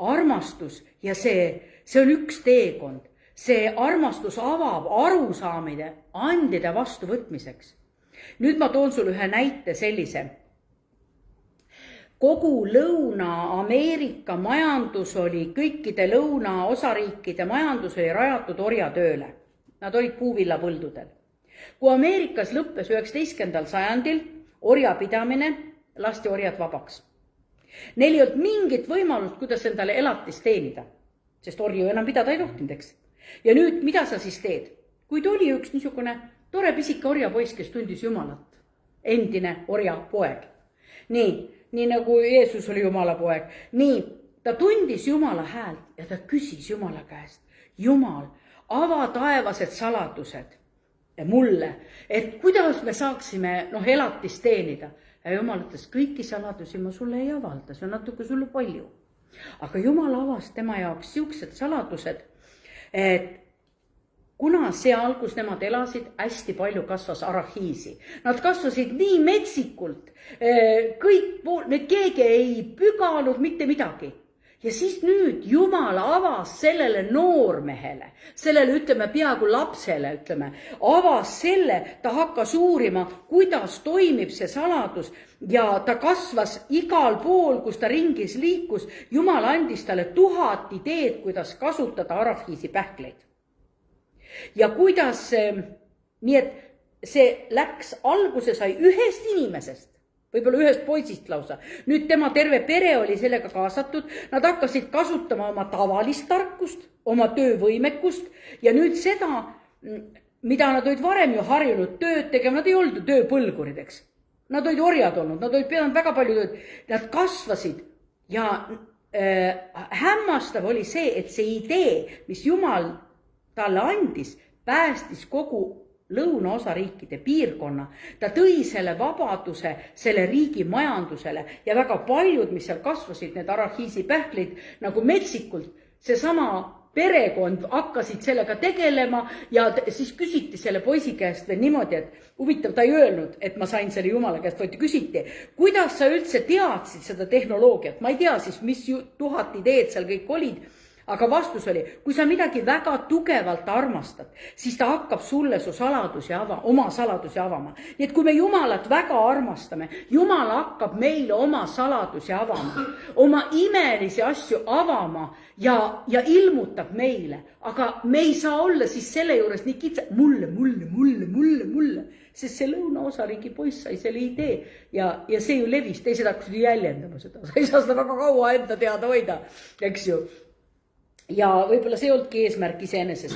armastus ja see on üks teekond. See armastus avab arusaamide andide vastuvõtmiseks. Nüüd ma toon sulle ühe näite sellise. Kogu Lõuna-Ameerika majandus oli, kõikide lõunaosariikide majandus oli rajatud orjatööle. Nad olid puuvillapõldudel. Kui Ameerikas lõppes 19. sajandil orjapidamine, lasti orjad vabaks. Neil ei olnud mingit võimalust, kuidas endale elatist teenida, sest orju enam pidada ei tohtinud, eks. Ja nüüd, mida sa siis teed? Kuid oli üks niisugune tore pisike orjapoiss, kes tundis Jumalat, endine orjapoeg. Nii nagu Jeesus oli Jumala poeg. Nii, ta tundis Jumala häält ja ta küsis Jumala käest. Jumal, ava taevased saladused mulle, et kuidas me saaksime elatist teenida. Ja Jumal ütles, kõiki saladusi ma sulle ei avalda, see on natuke sulle palju. Aga Jumal avas tema jaoks siuksed saladused, et kuna seal, kus nemad elasid, hästi palju kasvas arahiisi. Nad kasvasid nii metsikult, kõik need keegi ei püganud mitte midagi. ja siis nüüd Jumal avas sellele noormehele, sellele ütleme peaaegu lapsele, ütleme, avas selle, ta hakkas uurima, kuidas toimib see saladus ja ta kasvas igal pool, kus ta ringis liikus. Jumal andis talle 1000 ideed, kuidas kasutada arahiisi pähkleid. Ja kuidas, nii et see läks, alguse sai ühest inimesest, võib-olla ühest poisist lausa. Nüüd tema terve pere oli sellega kaasatud. Nad hakkasid kasutama oma tavalist tarkust, oma töövõimekust ja nüüd seda, mida nad olid varem ju harjunud tööd tegema, nad ei olnud tööpõlgurideks. Nad olid orjad olnud, nad olid pidanud väga palju tööd. Nad kasvasid ja hämmastav oli see, et see idee, mis Jumal talle andis, päästis kogu lõunaosariikide piirkonna. Ta tõi selle vabaduse selle riigi majandusele ja väga paljud, mis seal kasvasid, need arahiisi pähklid nagu metsikult, seesama perekond hakkasid sellega tegelema ja siis küsiti selle poisi käest veel niimoodi, et huvitav, ta ei öelnud, et ma sain selle Jumala käest, vaid küsiti, kuidas sa üldse teadsid seda tehnoloogiat? Ma ei tea siis, mis 1000 ideed seal kõik olid. Aga vastus oli, kui sa midagi väga tugevalt armastad, siis ta hakkab sulle su oma saladusi avama. Nii et kui me Jumalat väga armastame, Jumal hakkab meile oma saladusi avama, oma imelisi asju avama ja ilmutab meile. Aga me ei saa olla siis selle juures nii kitsa, mulle. Sest see lõunaosariigi poiss sai selle idee ja see ju levis, teised hakkasid jäljendama seda. Sa ei saa seda väga kaua enda teada hoida, eks ju. Ja võib-olla see olnudki eesmärk iseenesest.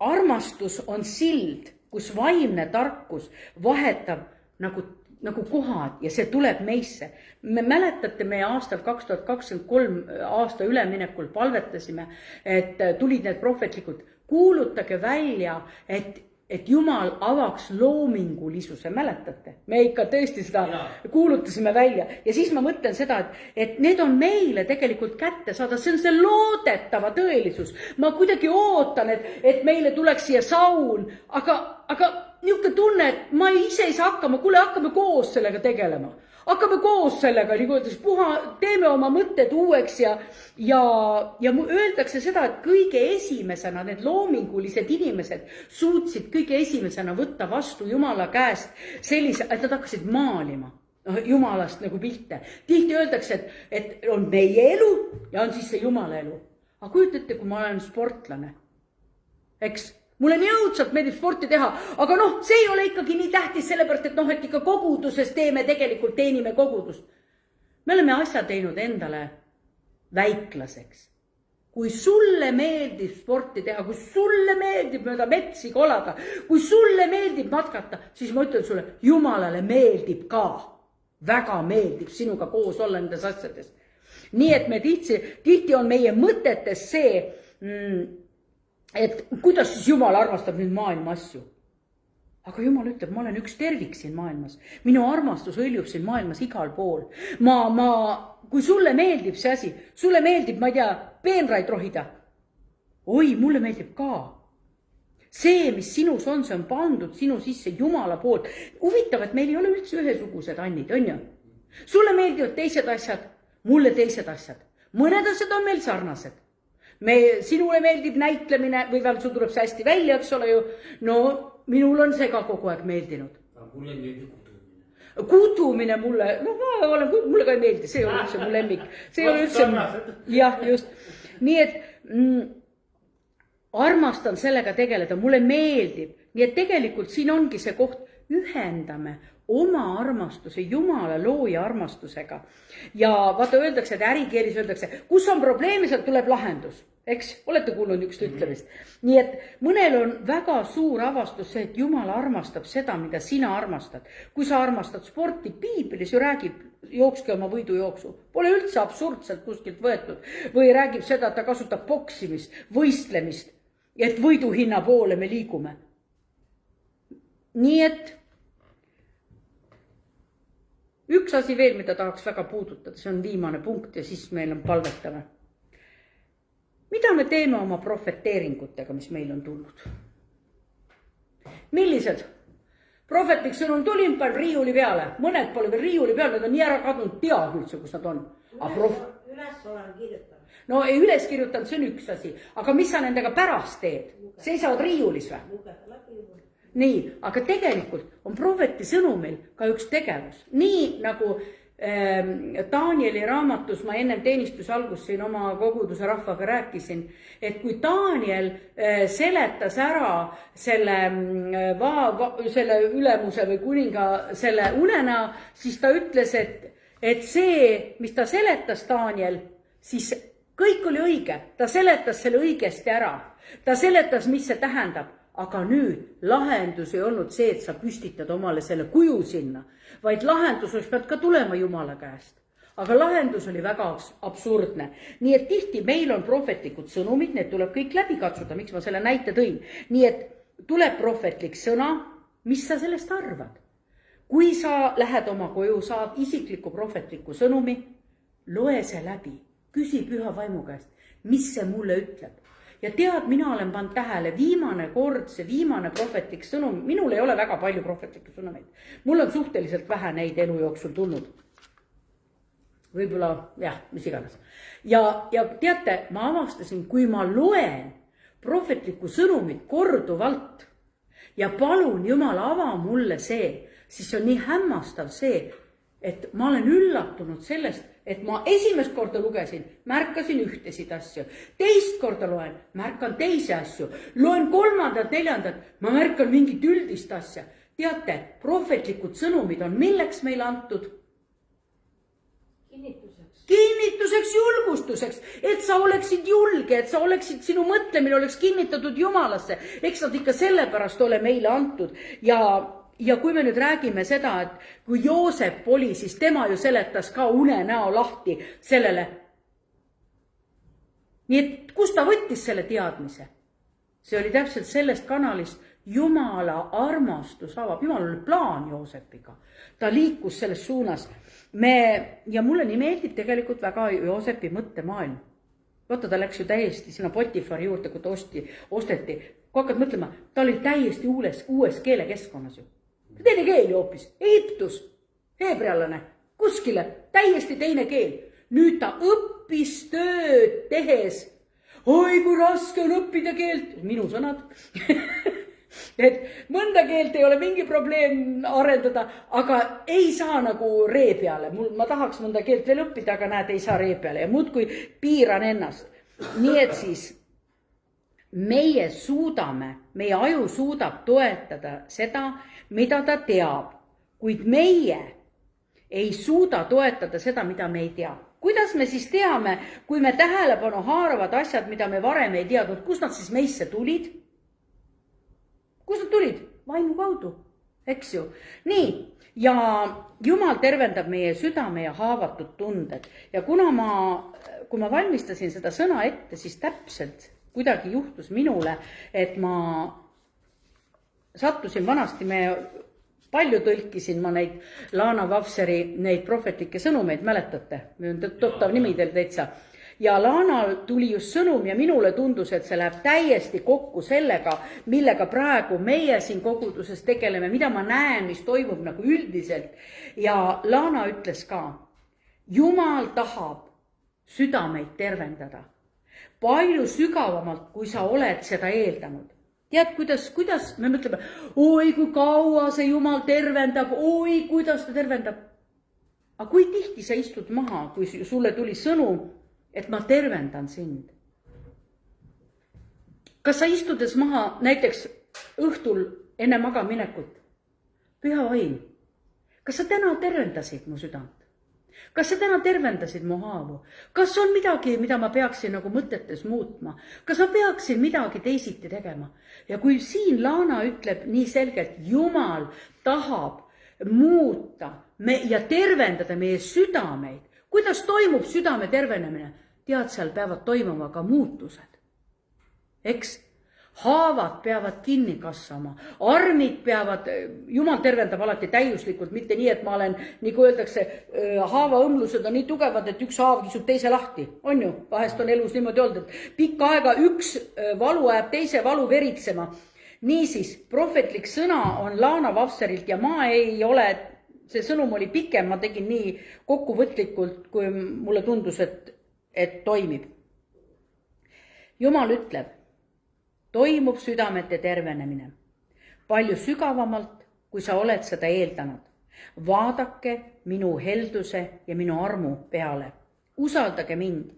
Armastus on sild, kus vaimne tarkus vahetab nagu kohad ja see tuleb meisse. Me mäletate, me aastal 2023 aasta üleminekul palvetasime, et tulid need prohvetlikud. Kuulutage välja, et Jumal avaks loomingulisuse, mäletate? Me ikka tõesti seda kuulutasime välja. Ja siis ma mõtlen seda, et need on meile tegelikult kätte saada. See on see loodetava tõelisus. Ma kuidagi ootan, et meile tuleks siia Saul, aga niisugune tunne, et ma ise ei saa hakkama, kuule, hakkame koos sellega tegelema. Hakkame koos sellega, nagu öeldes, teeme oma mõtted uueks ja öeldakse seda, et kõige esimesena need loomingulised inimesed suutsid kõige esimesena võtta vastu Jumala käest sellise, et nad hakkasid maalima Jumalast nagu pilte. Tihti öeldakse, et on meie elu ja on siis see Jumala elu. Aga kujutate, kui ma olen sportlane, eks? Mulle nii õudselt meeldib sporti teha, aga see ei ole ikkagi nii tähtis, sellepärast, et ikka koguduses tegelikult teenime kogudust. Me oleme asja teinud endale väiklaseks. Kui sulle meeldib sporti teha, kui sulle meeldib mööda metsi kolada, kui sulle meeldib matkata, siis ma ütlen sulle, Jumalale meeldib ka. Väga meeldib sinuga koos olla nendes asjades. Nii et me tihti on meie mõtetes see, et kuidas siis Jumal armastab nüüd maailma asju. Aga Jumal ütleb, ma olen üks tervik siin maailmas. Minu armastus hõljub siin maailmas igal pool. Kui sulle meeldib see asi, sulle meeldib, ma ei tea, peenraid rohida. Oi, mulle meeldib ka. See, mis sinus on, see on pandud sinu sisse Jumala poolt. Huvitav, et meil ei ole üldse ühesugused annid, on ju? Sulle meeldivad teised asjad, mulle teised asjad. Mõned asjad on meil sarnased. Sinule meeldib näitlemine või veel sul tuleb see hästi välja, eks ole ju. No, minul on see ka kogu aeg meeldinud. Mulle meeldib kutumine. Kutumine mulle ka ei meeldi, see ei ole üldse mu lemmik. See ei ole üldse, jah, just. Nii et armastan sellega tegeleda, mulle meeldib. Nii et tegelikult siin ongi see koht, ühendame oma armastuse Jumala looja armastusega. Ja vaata öeldakse, et ärikeelis öeldakse, kus on probleemi, sealt tuleb lahendus. Eks, olete kuulnud üks ütlemist. Nii et mõnel on väga suur avastus see, et Jumal armastab seda, mida sina armastad. Kui sa armastad sporti, piiblis ju räägib, jookske oma võidujooksu. Pole üldse absurdselt kuskilt võetud. Või räägib seda, et ta kasutab boksimist, võistlemist, et võiduhinna poole me liigume. Nii et üks asi veel, mida tahaks väga puudutada, see on viimane punkt ja siis meil on palvetame. Mida me teeme oma prohveteeringutega, mis meil on tulnud? Millised? Prohvetlik sõnum tulin riiuli peale. Mõned pole veel riiuli peale, need on nii ära kadunud, tea üldse, kus nad on. üles olen kirjutanud. no ei üles kirjutanud, see on üks asi, aga mis sa nendega pärast teed? Seisavad riiulis või? Lugeda läbi juba. Nii, aga tegelikult on prohveti sõnumil ka üks tegevus. Nii nagu Danieli raamatus ma ennem teenistuse algust siin oma koguduse rahvaga rääkisin, et kui Daniel seletas ära selle ülemuse või kuninga selle unenäo, siis ta ütles, et see, mis ta seletas Daniel, siis kõik oli õige. Ta seletas selle õigesti ära. Ta seletas, mis see tähendab. Aga nüüd lahendus ei olnud see, et sa püstitad omale selle kuju sinna, vaid lahendus oleks pealt ka tulema Jumala käest. Aga lahendus oli väga absurdne. Nii et tihti meil on prohvetlikud sõnumid, need tuleb kõik läbi katsuda, miks ma selle näite tõin. Nii et tuleb prohvetlik sõna, mis sa sellest arvad? Kui sa lähed oma koju, saad isikliku prohvetliku sõnumi, loe see läbi, küsi püha vaimu käest, mis see mulle ütleb. Ja tead, mina olen pannud tähele viimane kord, see viimane prohvetlik sõnum, minul ei ole väga palju prohvetlikke sõnumeid. Mul on suhteliselt vähe neid elu jooksul tulnud. Võib-olla, jah, mis iganes. Ja teate, ma avastasin, kui ma loen prohvetlikku sõnumit korduvalt ja palun Jumal, ava mulle see, siis on nii hämmastav see, et ma olen üllatunud sellest, et ma esimest korda lugesin, märkasin ühtesid asju. Teist korda loen, märkan teisi asju. Loen kolmandat, neljandat, ma märkan mingit üldist asja. Teate, prohvetlikud sõnumid on milleks meile antud? Kinnituseks, julgustuseks, et sa oleksid julge, et sa oleksid, sinu mõtlemine oleks kinnitatud Jumalasse. Eks nad ikka sellepärast ole meile antud. Ja kui me nüüd räägime seda, et kui Joosep oli, siis tema ju seletas ka unenäo lahti sellele. Nii et kus ta võttis selle teadmise? See oli täpselt sellest kanalist Jumala armastus avab. Jumal oli plaan Joosepiga. Ta liikus selles suunas. Ja mulle nii meeldib tegelikult väga Joosepi mõttemaailm. Vaata, ta läks ju täiesti sinna Potifari juurde, kui ta osteti. Kui hakkad mõtlema, ta oli täiesti uues keelekeskkonnas ju. Teine keel ju hoopis, Egiptus, heebrealane, kuskile, täiesti teine keel. Nüüd ta õppis tööd tehes. Oi, kui raske on õppida keelt, minu sõnad. Et mõnda keelt ei ole mingi probleem arendada, aga ei saa nagu ree peale. Ma tahaks mõnda keelt veel õppida, aga näed, ei saa ree peale ja muudkui piiran ennast. Nii et siis meie aju suudab toetada seda, mida ta teab, kuid meie ei suuda toetada seda, mida me ei tea. Kuidas me siis teame, kui me tähelepanu haaravad asjad, mida me varem ei teadnud, kus nad siis meisse tulid? Kus nad tulid? Vaimu kaudu, eks ju. Nii, ja Jumal tervendab meie südame ja haavatud tunded. Ja kui ma valmistasin seda sõna ette, siis täpselt kuidagi juhtus minule, et ma sattusin vanasti, palju tõlkisin ma neid Lana Vavseri neid prohvetlikke sõnumeid, mäletate? Tuttav nimi teil täitsa. Ja Lanal tuli just sõnum ja minule tundus, et see läheb täiesti kokku sellega, millega praegu meie siin koguduses tegeleme, mida ma näen, mis toimub nagu üldiselt. Ja Lana ütles ka, Jumal tahab südameid tervendada. Palju sügavamalt, kui sa oled seda eeldanud. Tead, kuidas me mõtleme, oi, kui kaua see Jumal tervendab, oi, kuidas ta tervendab. Aga kui tihti sa istud maha, kui sulle tuli sõnum, et ma tervendan sind? Kas sa istudes maha näiteks õhtul enne magaminekut? Püha vaim, kas sa täna tervendasid mu südant? Kas sa täna tervendasid mu haavu? Kas on midagi, mida ma peaksin nagu mõtetes muutma? Kas ma peaksin midagi teisiti tegema? Ja kui siin Lana ütleb nii selgelt, Jumal tahab muuta ja tervendada meie südameid. Kuidas toimub südame tervenemine? Tead, seal peavad toimuma ka muutused. Eks? Haavad peavad kinni kasvama, armid peavad, Jumal tervendab alati täiuslikult, mitte nii, et ma olen, nagu öeldakse, haavaõmlused on nii tugevad, et üks haav kisub teise lahti. On ju, vahest on elus niimoodi olnud, et pikka aega üks valu ajab teise valu veritsema. Niisiis, prohvetlik sõna on Lana Vavserilt ja ma ei ole, see sõnum oli pikem, ma tegin nii kokkuvõtlikult, kui mulle tundus, et et toimib. Jumal ütleb, toimub südamete tervenemine palju sügavamalt, kui sa oled seda eeldanud. Vaadake minu helduse ja minu armu peale. Usaldage mind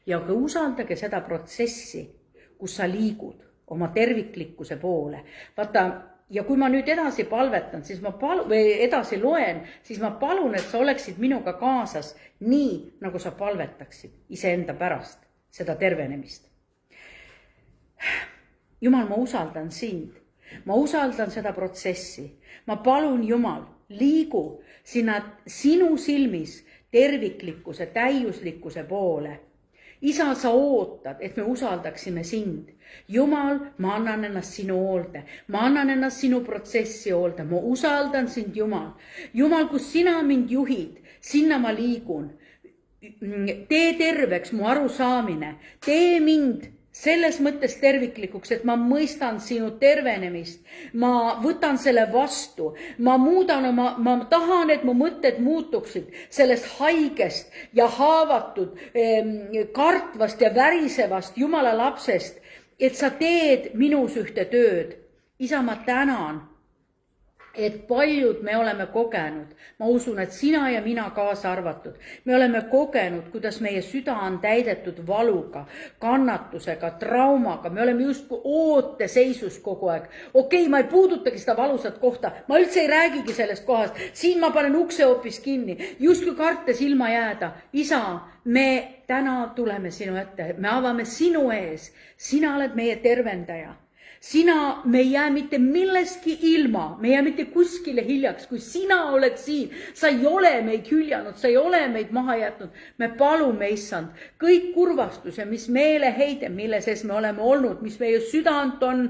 ja ka usaldage seda protsessi, kus sa liigud oma terviklikkuse poole. Vaata, ja kui ma nüüd edasi palvetan, siis edasi loen, siis ma palun, et sa oleksid minuga kaasas nii, nagu sa palvetaksid iseenda pärast seda tervenemist. Jumal, ma usaldan sind. Ma usaldan seda protsessi. Ma palun, Jumal, liigu sinu silmis terviklikkuse, täiuslikkuse poole. Isa, sa ootad, et me usaldaksime sind. Jumal, ma annan ennast sinu hoolde. Ma annan ennast sinu protsessi hoolde. Ma usaldan sind, Jumal. Jumal, kus sina mind juhid, sinna ma liigun. Tee terveks mu arusaamine. Tee mind selles mõttes terviklikuks, et ma mõistan sinu tervenemist. Ma võtan selle vastu. Ma tahan, et mu mõtted muutuksid sellest haigest ja haavatud, kartvast ja värisevast Jumala lapsest, et sa teed minus ühte tööd. Isa, ma tänan, et paljud me oleme kogenud. Ma usun, et sina ja mina kaasa arvatud. Me oleme kogenud, kuidas meie süda on täidetud valuga, kannatusega, traumaga. Me oleme justkui ooteseisus kogu aeg. Okei, ma ei puudutagi seda valusat kohta. Ma üldse ei räägigi sellest kohast. Siin ma panen ukse hoopis kinni. Justkui kartes ilma jääda. Isa, me täna tuleme sinu ette. Me avame sinu ees. Sina oled meie tervendaja. Me ei jää mitte millestki ilma, me ei jää mitte kuskile hiljaks, kui sina oled siin. Sa ei ole meid hüljanud, sa ei ole meid maha jätnud. Me palume, issand, kõik kurvastus ja mis meeleheide, mille sees me oleme olnud, mis meie südant on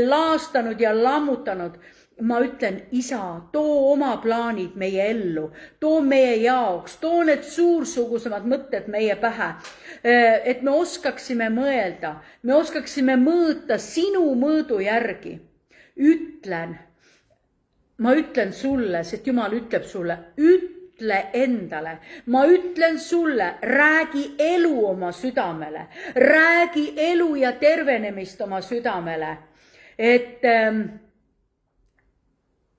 laastanud ja lammutanud. Ma ütlen, isa, too oma plaanid meie ellu, too meie jaoks, too need suursugusemad mõtted meie pähe, et me oskaksime mõelda, me oskaksime mõõta sinu mõõdu järgi. Ma ütlen sulle, sest Jumal ütleb sulle, ütle endale, ma ütlen sulle, räägi elu oma südamele, räägi elu ja tervenemist oma südamele,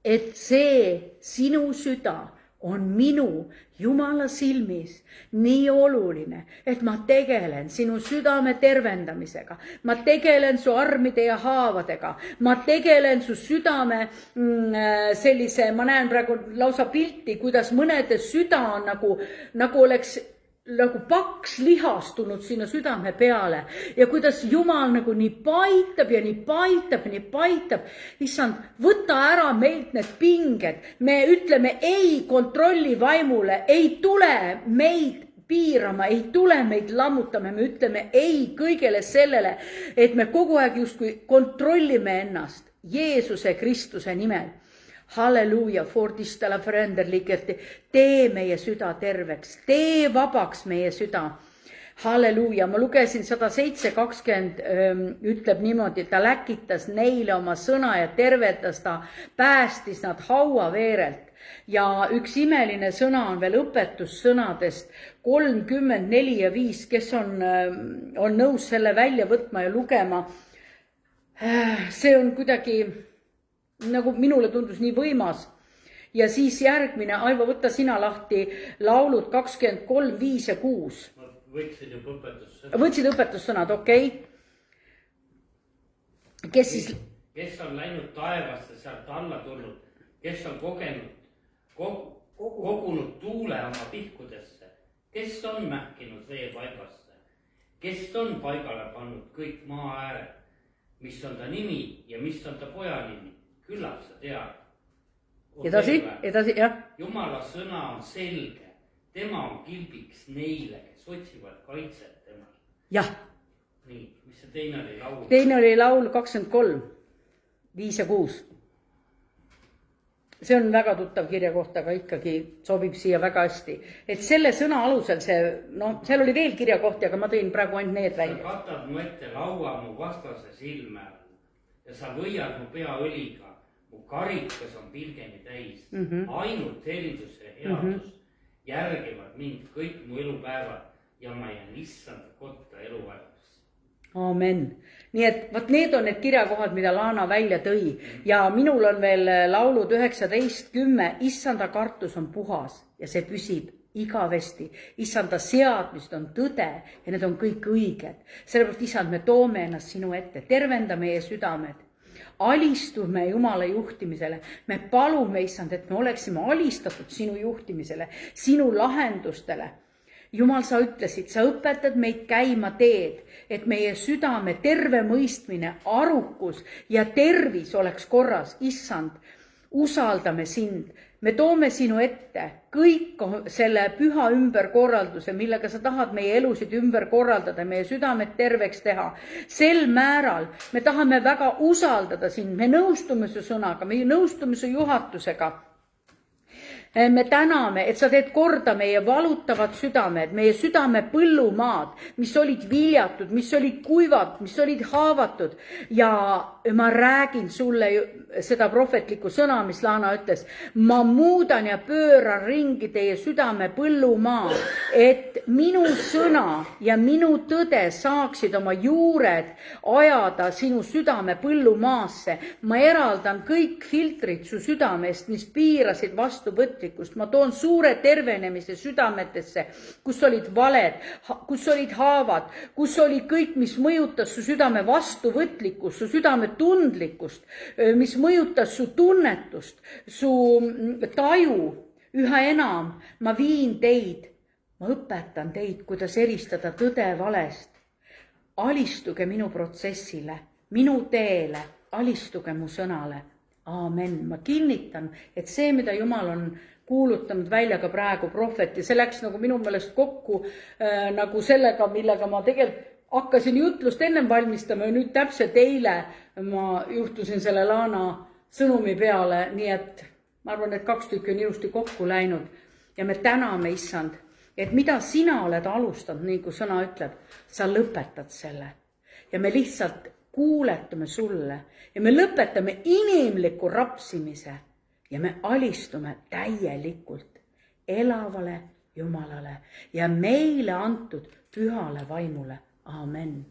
et see sinu süda on minu Jumala silmis nii oluline, et ma tegelen sinu südame tervendamisega. Ma tegelen su armide ja haavadega. Ma tegelen su südame sellise, ma näen praegu lausa pilti, kuidas mõnede süda on nagu oleks nagu paks lihastunud sinna südame peale ja kuidas Jumal nagu nii paitab ja nii paitab ja nii paitab. Issand, võta ära meilt need pinged. Me ütleme ei kontrolli vaimule, ei tule meid piirama, ei tule meid lammutama. Me ütleme ei kõigele sellele, et me kogu aeg justkui kontrollime ennast Jeesuse Kristuse nimel. Halleluuja, fordista la förenderlikerti, tee meie süda terveks, tee vabaks meie süda. Halleluuja, ma lugesin 107:20 ütleb niimoodi, ta läkitas neile oma sõna ja tervetas ta, päästis nad hauaveerelt. Ja üks imeline sõna on veel õpetussõnadest 34 ja 5, kes on nõus selle välja võtma ja lugema. See on kuidagi nagu minule tundus nii võimas. Ja siis järgmine, Aivo, võta sina lahti laulud 23, 5 ja 6. Ma võtsid juba õpetussõnad. Võtsid õpetussõnad, okei. Kes on läinud taevasse, sealt alla tulnud, kes on kogunud tuule oma pihkudesse, kes on mähkinud vee paigasse, kes on paigale pannud kõik maa ääred, mis on ta nimi ja mis on ta poja nimi. Küllap sa tead. Edasi, jah. Jumala sõna on selge. Tema on kilbiks neile, kes otsivad kaitset temal. Jah. Nii, mis see teine oli laul? Teine oli laul 23, 5 ja 6. See on väga tuttav kirja kohta, aga ikkagi sobib siia väga hästi. Et selle sõna alusel seal oli veel kirja kohti, aga ma tõin praegu ainult need välja. Sa katad mu ette laua mu vastase silme ja sa võiad mu pea õliga. Mu karikas on pilgeni täis. Ainult helidus ja headus järgivad mind kõik mu elupäevad. ja ma jään issanda kotta eluajaks. Aamen. Nii et võt need on need kirjakohad, mida Laana välja tõi ja minul on veel laulud 19:10. Issanda kartus on puhas ja see püsib igavesti. Issanda seadmist on tõde ja need on kõik õiged. Sellepärast, issand, me toome ennast sinu ette, tervenda meie südamed. Alistume Jumala juhtimisele. Me palume, issand, et me oleksime alistatud sinu juhtimisele, sinu lahendustele. Jumal, sa ütlesid, sa õpetad meid käima teed, et meie südame terve mõistmine, arukus ja tervis oleks korras. Issand, usaldame sind. Me toome sinu ette kõik selle püha ümberkorralduse, millega sa tahad meie elusid ümber korraldada, meie südamed terveks teha. Sel määral me tahame väga usaldada sind, me nõustume su sõnaga, me nõustume su juhatusega. Me täname, et sa teed korda meie valutavad südamed, meie südame põllumaad, mis olid viljatud, mis olid kuivad, mis olid haavatud. Ja ma räägin sulle seda prohvetlikku sõna, mis Laana ütles. Ma muudan ja pööran ringi teie südame põllumaa, et minu sõna ja minu tõde saaksid oma juured ajada sinu südame põllumaasse. Ma eraldan kõik filtrid su südamest, mis piirasid vastuvõtlikkust. Ma toon suure tervenemise südametesse, kus olid valed, kus olid haavad, kus oli kõik, mis mõjutas su südame vastuvõtlikkust, su südame tundlikkust, mis mõjutas su tunnetust, su taju. Üha enam ma viin teid, ma õpetan teid, kuidas eristada tõde valest. Alistuge minu protsessile, minu teele, alistuge mu sõnale. Aamen. Ma kinnitan, et see, mida Jumal on kuulutanud välja ka praegu prohveti, see läks nagu minu meelest kokku nagu sellega, millega ma tegelikult hakkasin jutlust ennem valmistama ja nüüd täpselt eile ma juhtusin selle Laana sõnumi peale, nii et ma arvan, et 2 tükki on ilusti kokku läinud ja me täname, issand, et mida sina oled alustanud, nii kui sõna ütleb, sa lõpetad selle ja me lihtsalt kuuletume sulle ja me lõpetame inimliku rapsimise ja me alistume täielikult elavale Jumalale ja meile antud pühale vaimule. Aamen.